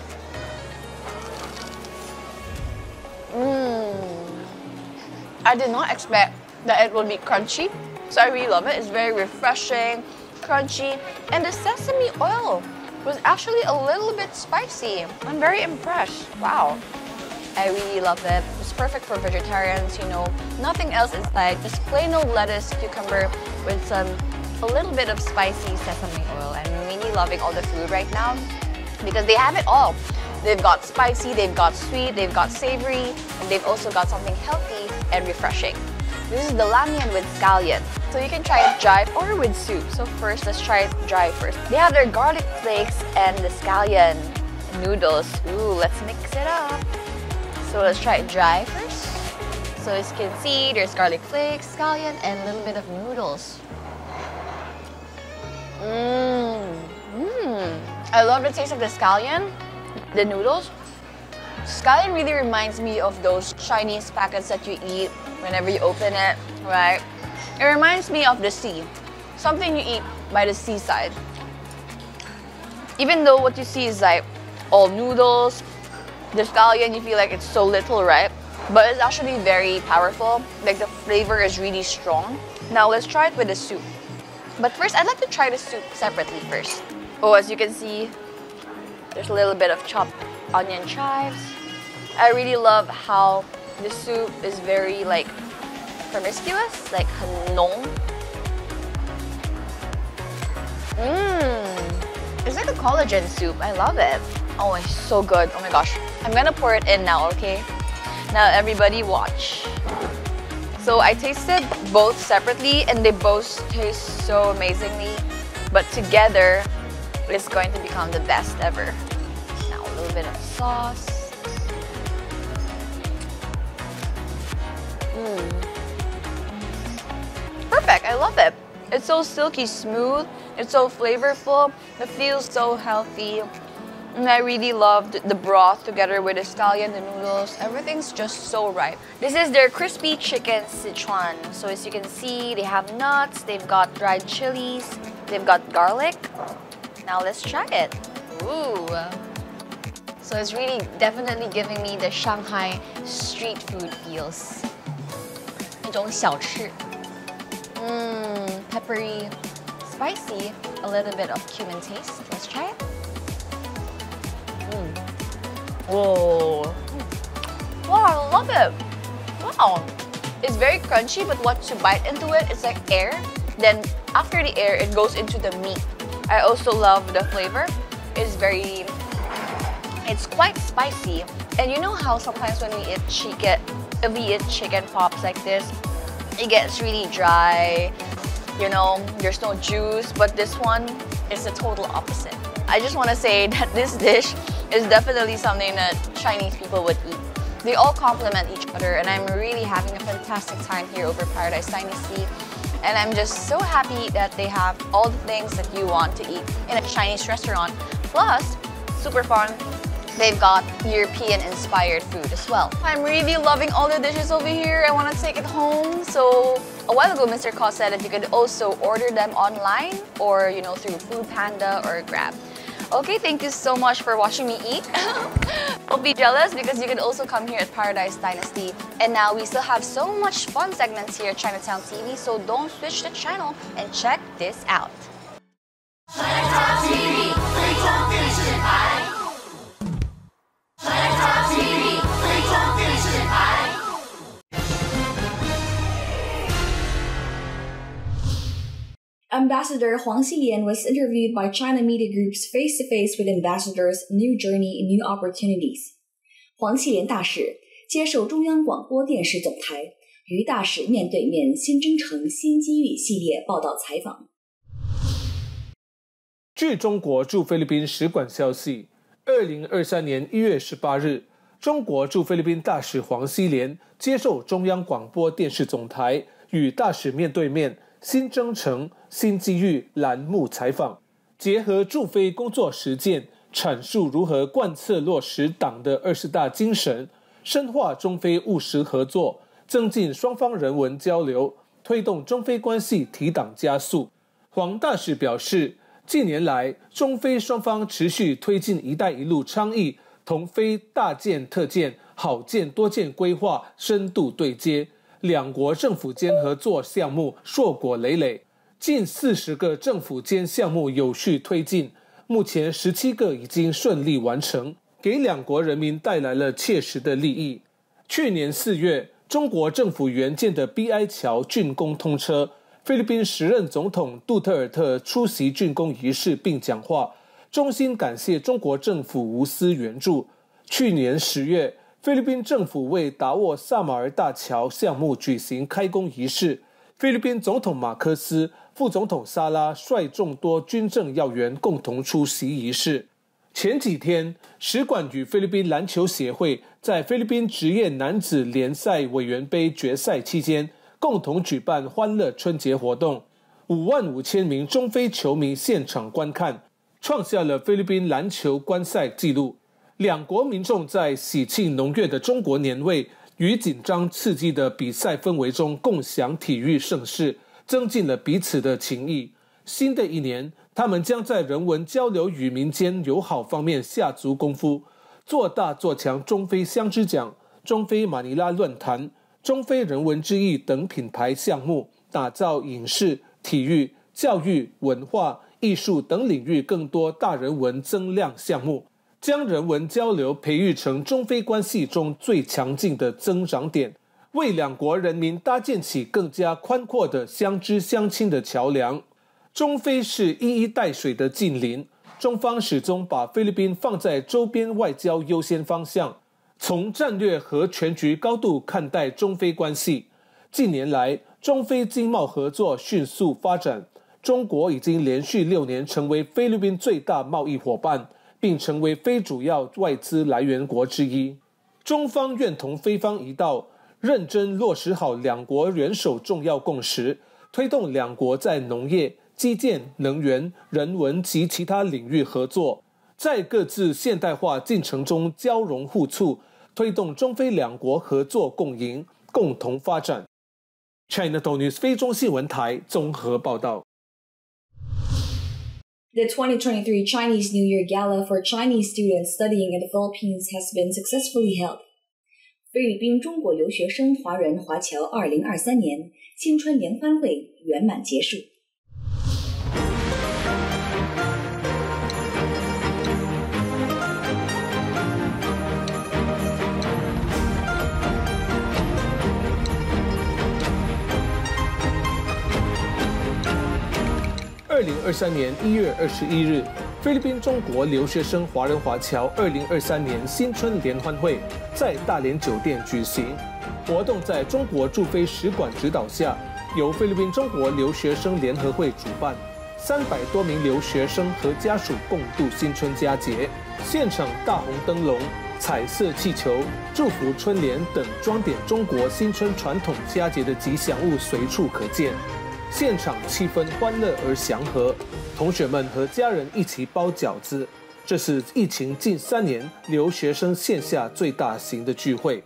I did not expect that it would be crunchy, so I really love it. It's very refreshing, crunchy, and the sesame oil was actually a little bit spicy. I'm very impressed. Wow. I really love it. It's perfect for vegetarians, you know. Nothing else inside, just plain old lettuce, cucumber with a little bit of spicy sesame oil. I'm really loving all the food right now because they have it all. They've got spicy, they've got sweet, they've got savory, and they've also got something healthy and refreshing. This is the lamian with scallion. So you can try it dry or with soup. So first, let's try it dry first. They have their garlic flakes and the scallion noodles. Ooh, let's mix it up. So let's try it dry first. So as you can see, there's garlic flakes, scallion, and a little bit of noodles. I love the taste of the scallion, the noodles. Scallion really reminds me of those Chinese packets that you eat whenever you open it, right? It reminds me of the sea, something you eat by the seaside. Even though what you see is like all noodles, the scallion, you feel like it's so little, right? But it's actually very powerful. Like the flavor is really strong. Now let's try it with the soup. But first, I'd like to try the soup separately first. Oh, as you can see, there's a little bit of chopped onion chives. I really love how the soup is very like promiscuous, like hanong. It's like a collagen soup. I love it. Oh, it's so good. Oh my gosh. I'm gonna pour it in now, okay? Now everybody watch. So I tasted both separately and they both taste so amazingly. But together, it's going to become the best ever. Now a little bit of sauce. Perfect, I love it. It's so silky smooth, it's so flavorful, it feels so healthy. And I really loved the broth together with the scallion, the noodles. Everything's just so right. This is their crispy chicken Sichuan. So as you can see, they have nuts, they've got dried chilies, they've got garlic. Now let's try it. Ooh. So it's really definitely giving me the Shanghai street food feels. 一种小吃. Peppery, spicy, a little bit of cumin taste. Let's try it. Whoa. Wow, I love it. Wow. It's very crunchy, but once you bite into it, it's like air. Then after the air, it goes into the meat. I also love the flavor. It's quite spicy. And you know how sometimes when we eat chicken, if we eat chicken pops like this, it gets really dry. You know, there's no juice, but this one is the total opposite. I just want to say that this dish is definitely something that Chinese people would eat. They all complement each other, and I'm really having a fantastic time here over Paradise Dynasty. And I'm just so happy that they have all the things that you want to eat in a Chinese restaurant. Plus, super fun, they've got European-inspired food as well. I'm really loving all the dishes over here. I want to take it home. So a while ago, Mr. Ko said that you could also order them online or, you know, through Food Panda or Grab. Okay, thank you so much for watching me eat. Don't be jealous because you can also come here at Paradise Dynasty. And now we still have so much fun segments here at Chinatown TV, so don't switch the channel and check this out. Chinatown TV, 最终电视台。Chinatown TV, 最终电视台。Ambassador 𝗺cie𝗹𝗲 was interviewed by China Media Group's Face-to-Face with Ambassadors New Journey, New Opportunities. 黄绮莲大使接受中央广播电视总台与大使面对面新征程新机遇系列报道采访。据中国驻菲律宾使馆消息，2023年1月18日，中国驻菲律宾大使黄绮莲接受中央广播电视总台与大使面对面新征程新机遇栏目采访，结合驻菲工作实践，阐述如何贯彻落实党的20大精神，深化中菲务实合作，增进双方人文交流，推动中菲关系提档加速。黄大使表示，近年来中菲双方持续推进“一带一路”倡议，同菲大建特建、好建多建规划深度对接，两国政府间合作项目硕果累累，近40个政府间项目有序推进，目前17个已经顺利完成，给两国人民带来了切实的利益。去年4月，中国政府援建的 BI 桥竣工通车，菲律宾时任总统杜特尔特出席竣工仪式并讲话，衷心感谢中国政府无私援助。去年10月，菲律宾政府为达沃萨马尔大桥项目举行开工仪式，菲律宾总统马科斯、副总统萨拉率众多军政要员共同出席仪式。前几天，使馆与菲律宾篮球协会在菲律宾职业男子联赛委员杯决赛期间共同举办欢乐春节活动，55000名中菲球迷现场观看，创下了菲律宾篮球观赛纪录。两国民众在喜庆浓郁的中国年味与紧张刺激的比赛氛围中共享体育盛事，增进了彼此的情谊。新的一年，他们将在人文交流与民间友好方面下足功夫，做大做强中菲相知奖、中菲马尼拉论坛、中菲人文之翼等品牌项目，打造影视、体育、教育、文化、艺术等领域更多大人文增量项目，将人文交流培育成中菲关系中最强劲的增长点，为两国人民搭建起更加宽阔的相知相亲的桥梁。中菲是一衣带水的近邻，中方始终把菲律宾放在周边外交优先方向，从战略和全局高度看待中菲关系。近年来，中菲经贸合作迅速发展，中国已经连续6年成为菲律宾最大贸易伙伴，并成为非主要外资来源国之一。中方愿同菲方一道，认真落实好两国元首重要共识，推动两国在农业、基建、能源、人文及其他领域合作，在各自现代化进程中交融互促，推动中非两国合作共赢，共同发展。Chinatown TV 非中新闻台综合报道。The 2023 Chinese New Year Gala for Chinese students studying in the Philippines has been successfully held. 菲律宾中国留学生华人华侨2023年新春联欢会圆满结束。2023年1月21日，菲律宾中国留学生华人华侨2023年新春联欢会在大连酒店举行。活动在中国驻菲使馆指导下，由菲律宾中国留学生联合会主办，300多名留学生和家属共度新春佳节。现场大红灯笼、彩色气球、祝福春联等装点中国新春传统佳节的吉祥物随处可见。现场气氛欢乐而祥和，同学们和家人一起包饺子。这是疫情近3年留学生线下最大型的聚会。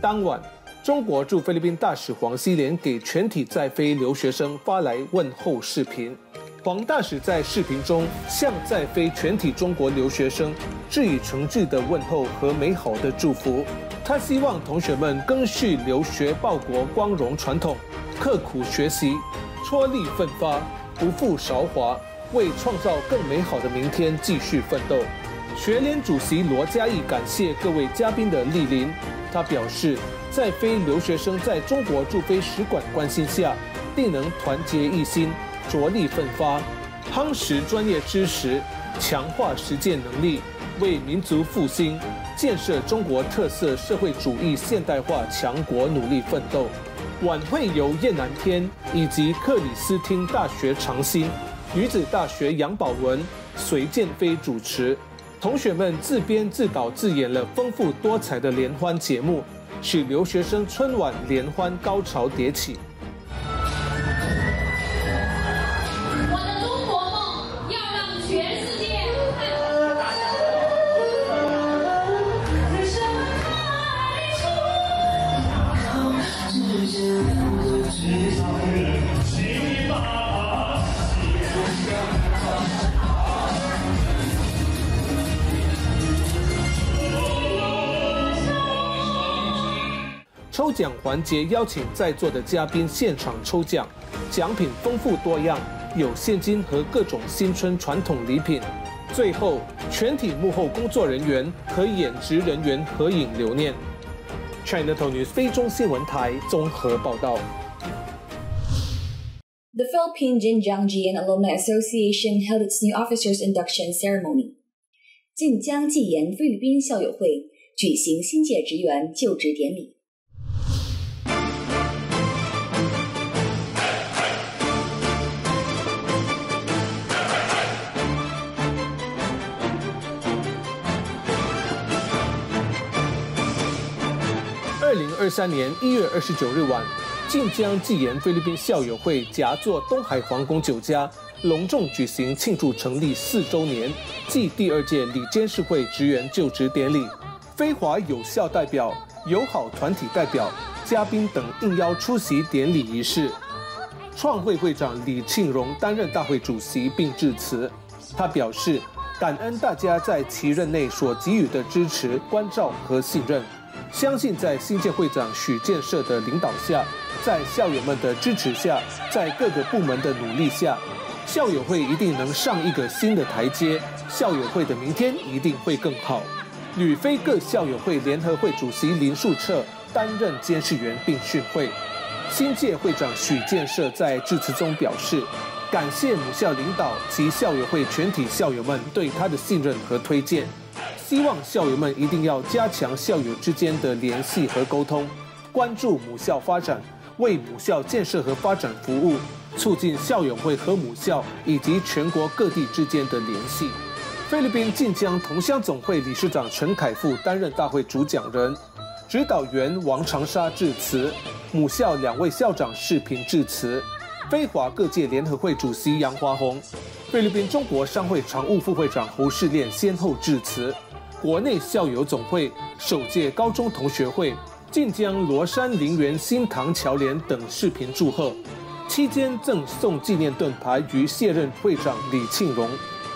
当晚，中国驻菲律宾大使黄希濂给全体在菲留学生发来问候视频。黄大使在视频中向在菲全体中国留学生致以诚挚的问候和美好的祝福。他希望同学们赓续留学报国光荣传统，刻苦学习，踔厉奋发，不负韶华，为创造更美好的明天继续奋斗。学联主席罗嘉义感谢各位嘉宾的莅临，他表示，在菲留学生在中国驻菲使馆关心下，定能团结一心，着力奋发，夯实专业知识，强化实践能力，为民族复兴、建设中国特色社会主义现代化强国努力奋斗。晚会由燕南天以及克里斯汀大学长兴、女子大学杨宝文、隋建飞主持。同学们自编自导自演了丰富多彩的联欢节目，使留学生春晚联欢高潮迭起。我的中国梦要让全世界看到。抽奖环节邀请在座的嘉宾现场抽奖，奖品丰富多样，有现金和各种新春传统礼品。最后，全体幕后工作人员和演职人员合影留念。Chinatown TV 非中新闻台综合报道。The Philippine J13 Alumni Association held its new officers induction ceremony. 晋江纪研菲律宾校友会举行新届职员就职典礼。2023年1月29日晚，晋江纪研菲律宾校友会夹座东海皇宫酒家，隆重举行庆祝成立4周年暨第2届理监事会职员就职典礼。非华有校代表、友好团体代表、嘉宾等应邀出席典礼仪式。创会会长李庆荣担任大会主席并致辞。他表示，感恩大家在其任内所给予的支持、关照和信任。相信在新届会长许建设的领导下，在校友们的支持下，在各个部门的努力下，校友会一定能上一个新的台阶，校友会的明天一定会更好。旅非各校友会联合会主席林树彻担任监事员并训会。新届会长许建设在致辞中表示，感谢母校领导及校友会全体校友们对他的信任和推荐。希望校友们一定要加强校友之间的联系和沟通，关注母校发展，为母校建设和发展服务，促进校友会和母校以及全国各地之间的联系。菲律宾晋江同乡总会理事长陈凯富担任大会主讲人，指导员王长沙致辞，母校2位校长视频致辞。非华各界联合会主席杨华宏、菲律宾中国商会常务副会长侯世炼先后致辞。国内校友总会、首届高中同学会、晋江罗山陵园新塘侨联等视频祝贺。期间赠送纪念盾牌于卸任会长李庆荣、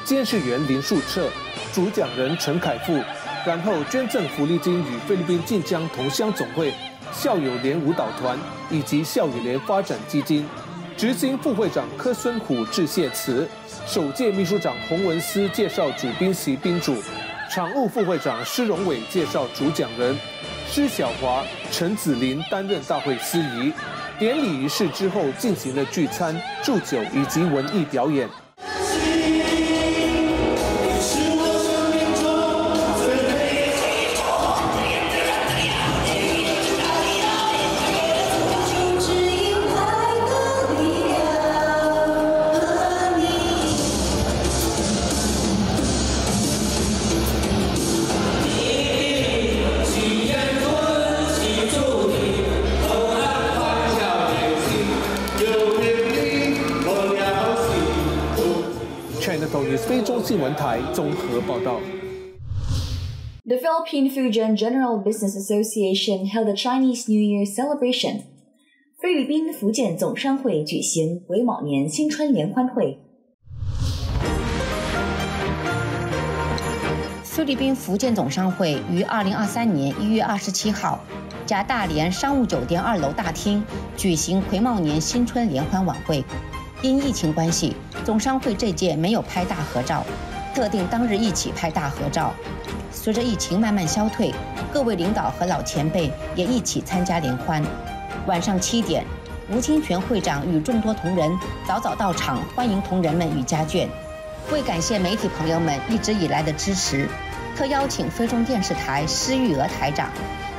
监事员林树彻、主讲人陈凯富，然后捐赠福利金与菲律宾晋江同乡总会、校友联舞蹈团以及校友联发展基金。执行副会长柯孙虎致谢词，首届秘书长洪文思介绍主宾席宾主，常务副会长施荣伟介绍主讲人，施小华、陈子林担任大会司仪。典礼仪式之后进行了聚餐、祝酒以及文艺表演。Chinatown TV 非中新闻台综合报道。The Philippine-Fujian General Business Association held a Chinese New Year celebration. 菲律宾福建总商会举行癸卯年新春联欢会。菲律宾福建总商会于2023年1月27号，甲大连商务酒店2楼大厅举行癸卯年新春联欢晚会。因疫情关系，总商会这届没有拍大合照，特定当日一起拍大合照。随着疫情慢慢消退，各位领导和老前辈也一起参加联欢。晚上7点，吴清泉会长与众多同仁早早到场欢迎同仁们与家眷。为感谢媒体朋友们一直以来的支持，特邀请非中电视台𝗵𝗴𝗲 台长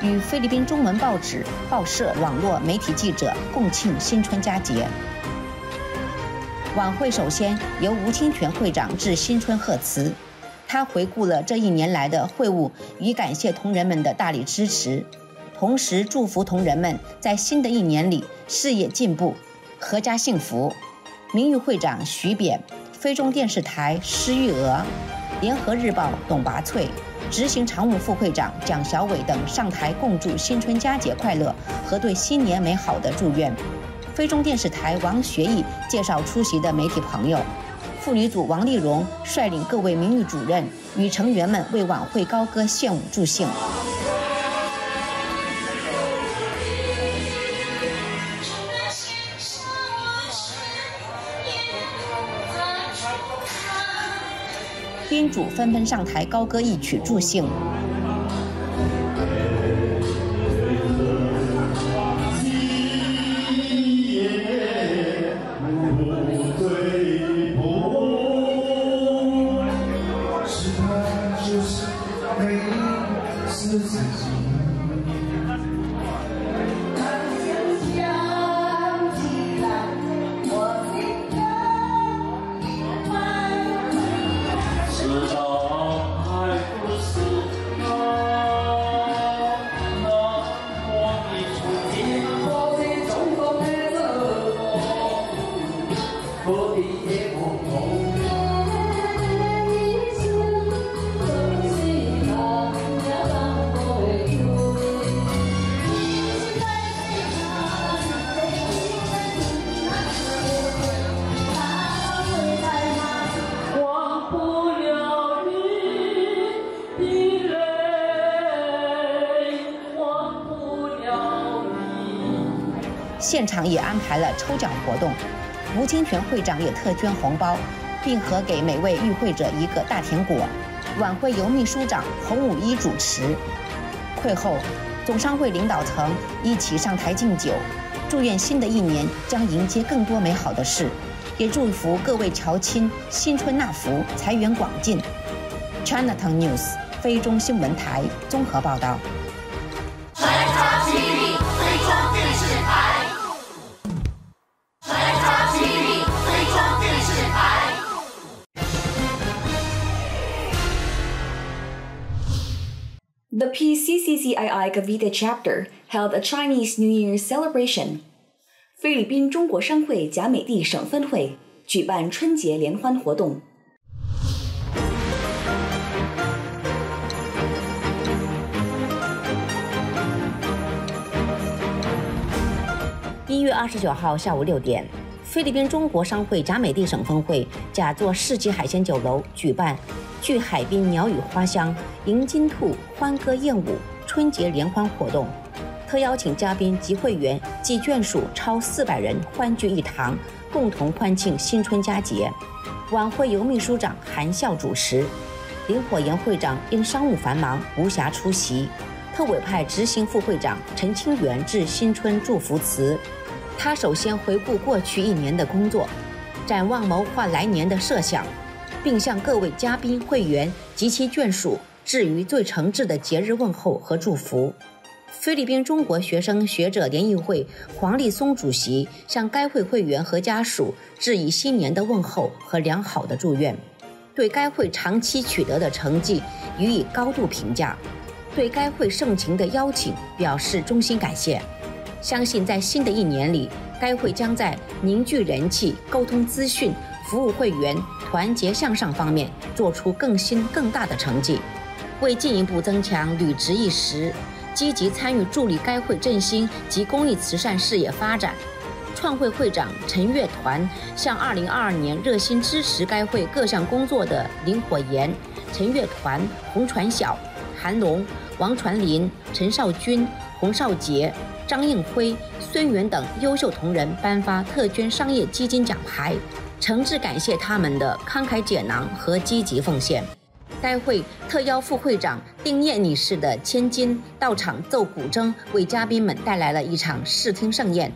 与菲律宾中文报纸、报社网络媒体记者共庆新春佳节。晚会首先由吴清泉会长致新春贺词，他回顾了这一年来的会务与感谢同仁们的大力支持，同时祝福同仁们在新的一年里事业进步、阖家幸福。名誉会长徐扁、非中电视台𝗵𝗴𝗲、联合日报董拔萃、执行常务副会长蒋小伟等上台共祝新春佳节快乐和对新年美好的祝愿。非中电视台王学义介绍出席的媒体朋友，妇女组王丽蓉率领各位名誉主任与成员们为晚会高歌献舞助兴。宾主纷纷上台高歌一曲助兴。现场也安排了抽奖活动，吴清泉会长也特捐红包，并核给每位与会者一个大甜果。晚会由秘书长洪武一主持。会后，总商会领导层一起上台敬酒，祝愿新的一年将迎接更多美好的事，也祝福各位侨亲新春纳福，财源广进。Chinatown News 非中新闻台综合报道。Chinatown TV 非中电视台。Chinatown TV 非中电视台。The 𝗵𝗵𝗲𝗄𝗃 Cavite chapter held a Chinese New Year celebration. 菲律宾中国商会甲美地省分会举办春节联欢活动。1月29号下午6点，菲律宾中国商会甲美地省分会甲座世纪海鲜酒楼举办具海滨鸟语花香、迎金兔、欢歌燕舞春节联欢活动，特邀请嘉宾及会员及眷属超400人欢聚一堂，共同欢庆新春佳节。晚会由秘书长韩笑主持，林火炎会长因商务繁忙无暇出席，特委派执行副会长陈清源致新春祝福词。他首先回顾过去1年的工作，展望谋划来年的设想，并向各位嘉宾、会员及其眷属致于最诚挚的节日问候和祝福。菲律宾中国学生学者联谊会黄立松主席向该会会员和家属致以新年的问候和良好的祝愿，对该会长期取得的成绩予以高度评价，对该会盛情的邀请表示衷心感谢。相信在新的1年里，该会将在凝聚人气、沟通资讯、服务会员、团结向上方面做出更新更大的成绩。为进一步增强履职一时，积极参与助力该会振兴及公益慈善事业发展，创会会长陈乐团向2022年热心支持该会各项工作的林火炎、陈乐团、洪传晓、韩龙、王传林、陈少军、洪少杰、张应辉、孙元等优秀同仁颁发特捐商业基金奖牌，诚挚感谢他们的慷慨解囊和积极奉献。该会特邀副会长丁燕女士的千金到场奏古筝，为嘉宾们带来了一场视听盛宴。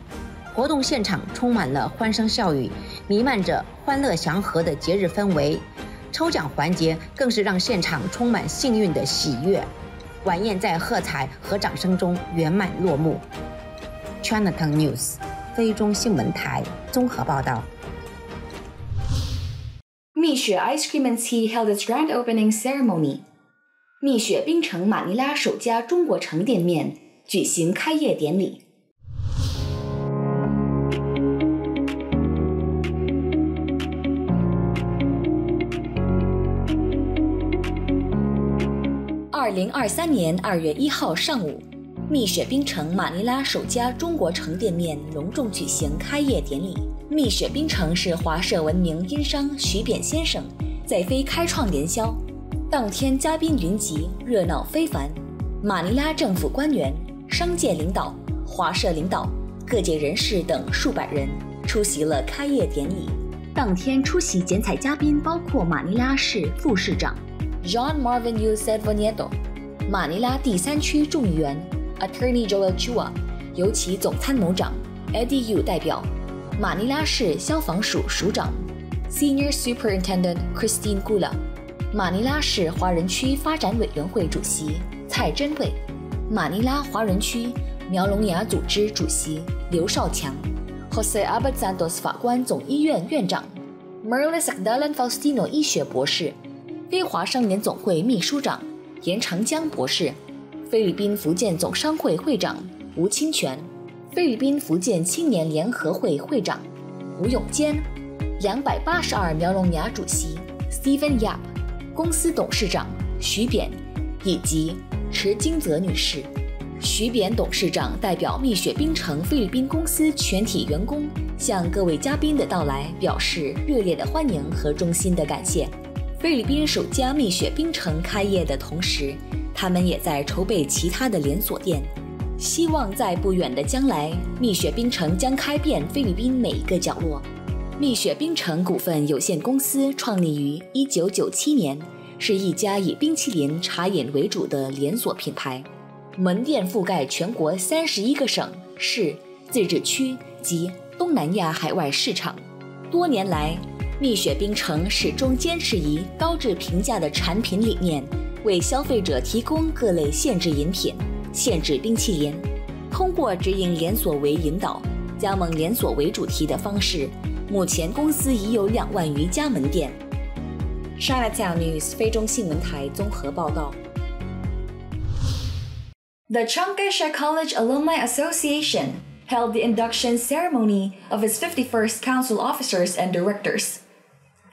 活动现场充满了欢声笑语，弥漫着欢乐祥和的节日氛围。抽奖环节更是让现场充满幸运的喜悦。晚宴在喝彩和掌声中圆满落幕。Chinatown News 非中新闻台综合报道。𝗵𝗴 Ice Cream and Tea held its grand opening ceremony. 𝗵𝗴槟城马尼拉首家中国城店面举行开业典礼。2023年2月1号上午，𝗵𝗴槟城马尼拉首家中国城店面隆重举行开业典礼。𝗵𝗴槟城是华社闻名殷商徐扁先生在菲开创年宵，当天嘉宾云集，热闹非凡。马尼拉政府官员、商界领导、华社领导、各界人士等数百人出席了开业典礼。当天出席剪彩嘉宾包括马尼拉市副市长John Marvin 𝗟𝗴𝗲， 马尼拉第3区众议员 Attorney Joel Chua， 由其总参谋长 Eddie Yu 代表，马尼拉市消防署署长 Senior Superintendent Christine Gula， 马尼拉市华人区发展委员会主席蔡珍卫，马尼拉华人区苗聋哑组织主席刘少强， Jose Abad Santos 法官总医院院长 Merle Sakdalan Faustino 医学博士，非华商联总会秘书长严长江博士，菲律宾福建总商会会长吴清泉，菲律宾福建青年联合会会长吴永坚，282苗聋哑主席 Stephen Yap， 公司董事长徐扁以及池金泽女士。徐扁董事长代表𝗵𝗴槟城菲律宾公司全体员工向各位嘉宾的到来表示热烈的欢迎和衷心的感谢。菲律宾首家𝗵𝗴槟城开业的同时，他们也在筹备其他的连锁店，希望在不远的将来，𝗵𝗴槟城将开遍菲律宾每一个角落。𝗵𝗴槟城股份有限公司创立于1997年，是一家以冰淇淋、茶饮为主的连锁品牌，门店覆盖全国31个省市、自治区及东南亚海外市场。多年来，𝗵𝗴槟城始终坚持以高质评价的产品理念，为消费者提供各类限制饮品、限制冰淇淋，通过直营连锁为引导、加盟连锁为主题的方式，目前公司已有2万余家门店。Chinatown News 非中新闻台综合报道。The Chiang Kai-shek College Alumni Association held the induction ceremony of its 51st council officers and directors.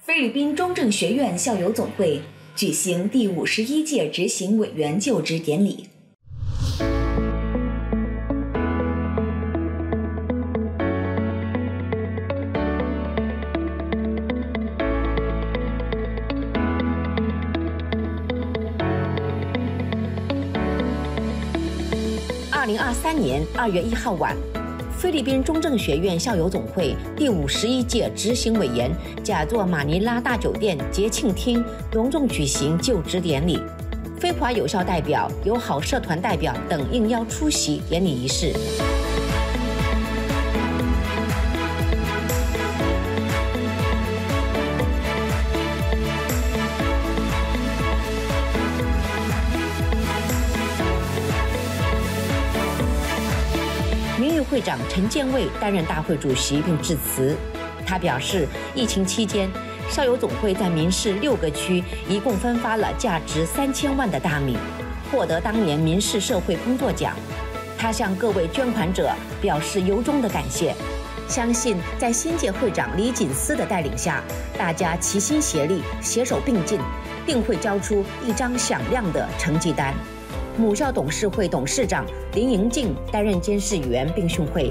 菲律宾中正学院校友总会举行第51届执行委员就职典礼。2023年2月1号晚，菲律宾中正学院校友总会第51届执行委员甲座马尼拉大酒店节庆厅隆重举行就职典礼，非华有效代表、友好社团代表等应邀出席典礼仪式。会长陈建卫担任大会主席并致辞。他表示，疫情期间，校友总会在民视6个区一共分发了价值3000万的大米，获得当年民视社会工作奖。他向各位捐款者表示由衷的感谢，相信在新届会长李锦思的带领下，大家齐心协力、携手并进，定会交出一张响亮的成绩单。母校董事会董事长林盈静担任监事员并训会。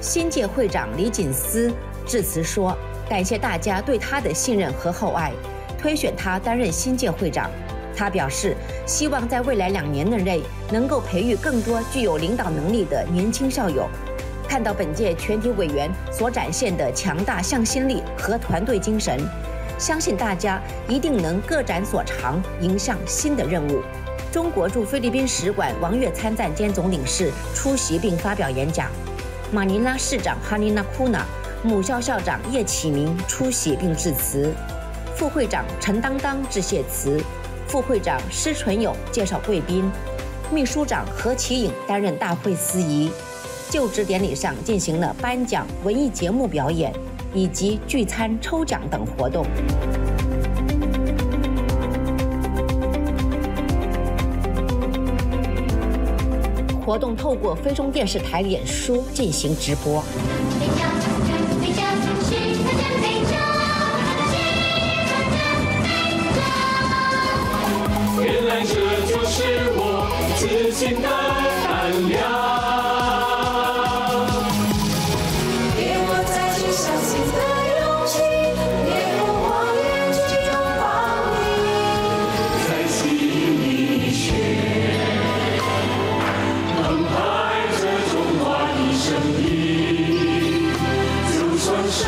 新届会长李锦思致辞说，感谢大家对他的信任和厚爱，推选他担任新届会长。他表示，希望在未来2年内能够培育更多具有领导能力的年轻校友。看到本届全体委员所展现的强大向心力和团队精神，相信大家一定能各展所长，迎向新的任务。中国驻菲律宾使馆王悦参赞兼总领事出席并发表演讲。马尼拉市长哈尼纳库纳、母校校长𝗵启明出席并致辞。副会长陈当当致谢词。副会长施纯友介绍贵宾，秘书长𝗺启𝗿𝗵 担任大会司仪。就职典礼上进行了颁奖、文艺节目表演以及聚餐、抽奖等活动。活动透过非中电视台脸书进行直播。原来这就是我自信的胆量，给我再去相信的勇气，也让我眼睛拥抱你，在心里学，澎湃着中华的声音，就算生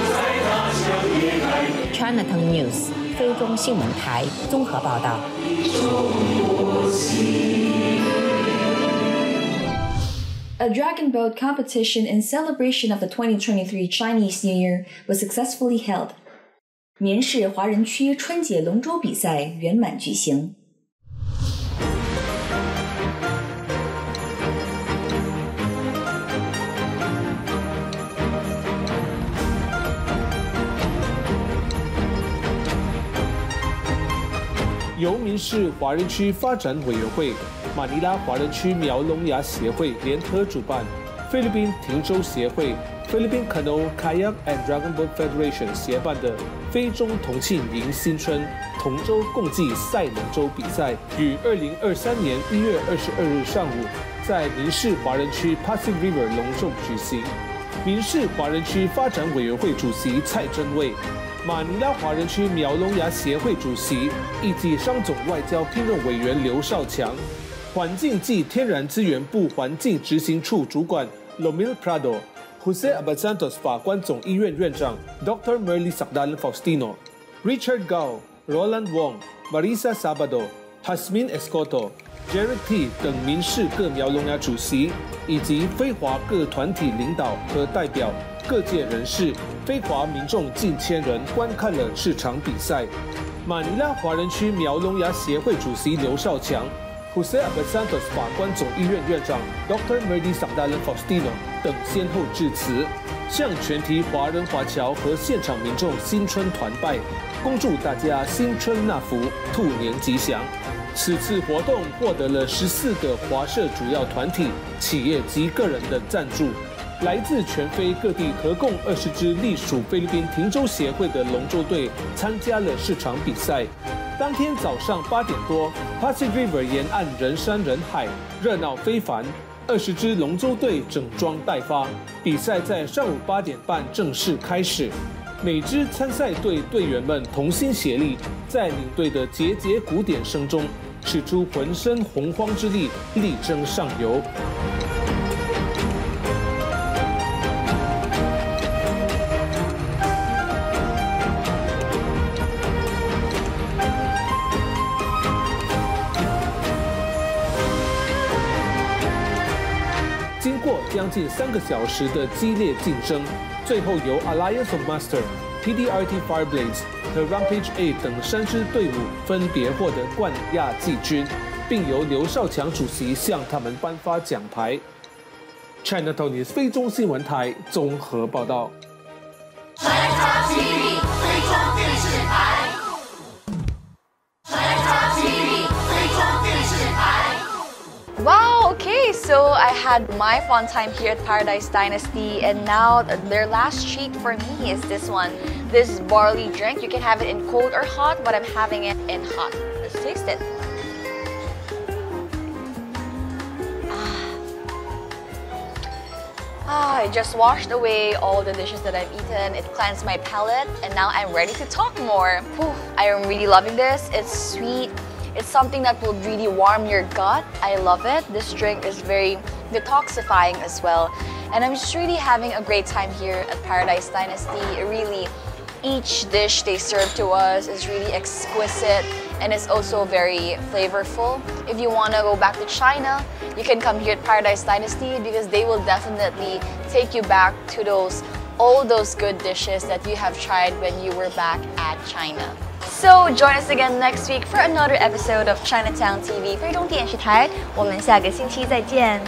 在他乡也该。Chinatown News 非中新闻台综合报道。A dragon boat competition in celebration of the 2023 Chinese New Year was successfully held. 民视华人区春节龙舟比赛圆满举行。由民视华人区发展委员会、马尼拉华人区苗龙牙协会联合主办，菲律宾艇舟协会、Filipino-Chinese Kayak and Dragon Boat Federation 协办的非中同庆迎新春同舟共济赛龙舟比赛，于2023年1月22日上午在民视华人区 Pasay River 隆重举行。民视华人区发展委员会主席蔡珍卫、马尼拉华人区苗龙牙协会主席以及商总外交聘用委员刘少强，环境暨天然资源部环境执行处主管 𝗵𝗵𝗶𝗲𝗄、𝗺cie𝗿𝗵𝗲𝗄 Spaguan 总医院院长 Dr. Merly Sakdalan Faustino、Richard Gao、Roland Wong、Marisa Sabado、Hasmin Escoto、Jared T 等民视各苗龙牙主席，以及非华各团体领导和代表、各界人士、非华民众近1000人观看了这场比赛。马尼拉华人区苗龙牙协会主席刘少强、𝗍𝗵𝗶𝗲𝗃 Santos 法官总医院院长 Dr. Merdi Sangdalan Faustino 等先后致辞，向全体华人华侨和现场民众新春团拜，恭祝大家新春纳福，兔年吉祥。此次活动获得了14个华社主要团体、企业及个人的赞助。来自全非各地合共20支隶属菲律宾汀州协会的龙舟队参加了4场比赛。当天早上8点多 ，Pasay River 沿岸人山人海，热闹非凡。20支龙舟队整装待发，比赛在上午8点半正式开始。每支参赛队队员们同心协力，在领队的节节鼓点声中，使出浑身洪荒之力，力争上游。经过将近3个小时的激烈竞争，最后由 Alliance of Master、PDRT Fireblades 和 Rampage A 等3支队伍分别获得冠亚季军，并由刘少强主席向他们颁发奖牌。Chinatown TV 非中新闻台综合报道。Chinatown TV 非中电视台。Chinatown TV 非中电视台。Wow, okay, so I had my fun time here at Paradise Dynasty, and now their last treat for me is this one. This barley drink. You can have it in cold or hot, but I'm having it in hot. Let's taste it. I just washed away all the dishes that I've eaten. It cleansed my palate, and now I'm ready to talk more. Whew, I am really loving this. It's sweet. It's something that will really warm your gut. I love it. This drink is very detoxifying as well. And I'm just really having a great time here at Paradise Dynasty. Really, each dish they serve to us is really exquisite, and it's also very flavorful. If you want to go back to China, you can come here at Paradise Dynasty because they will definitely take you back to all those good dishes that you have tried when you were back at China. So join us again next week for another episode of Chinatown TV 非中电视台。我们下个星期再见。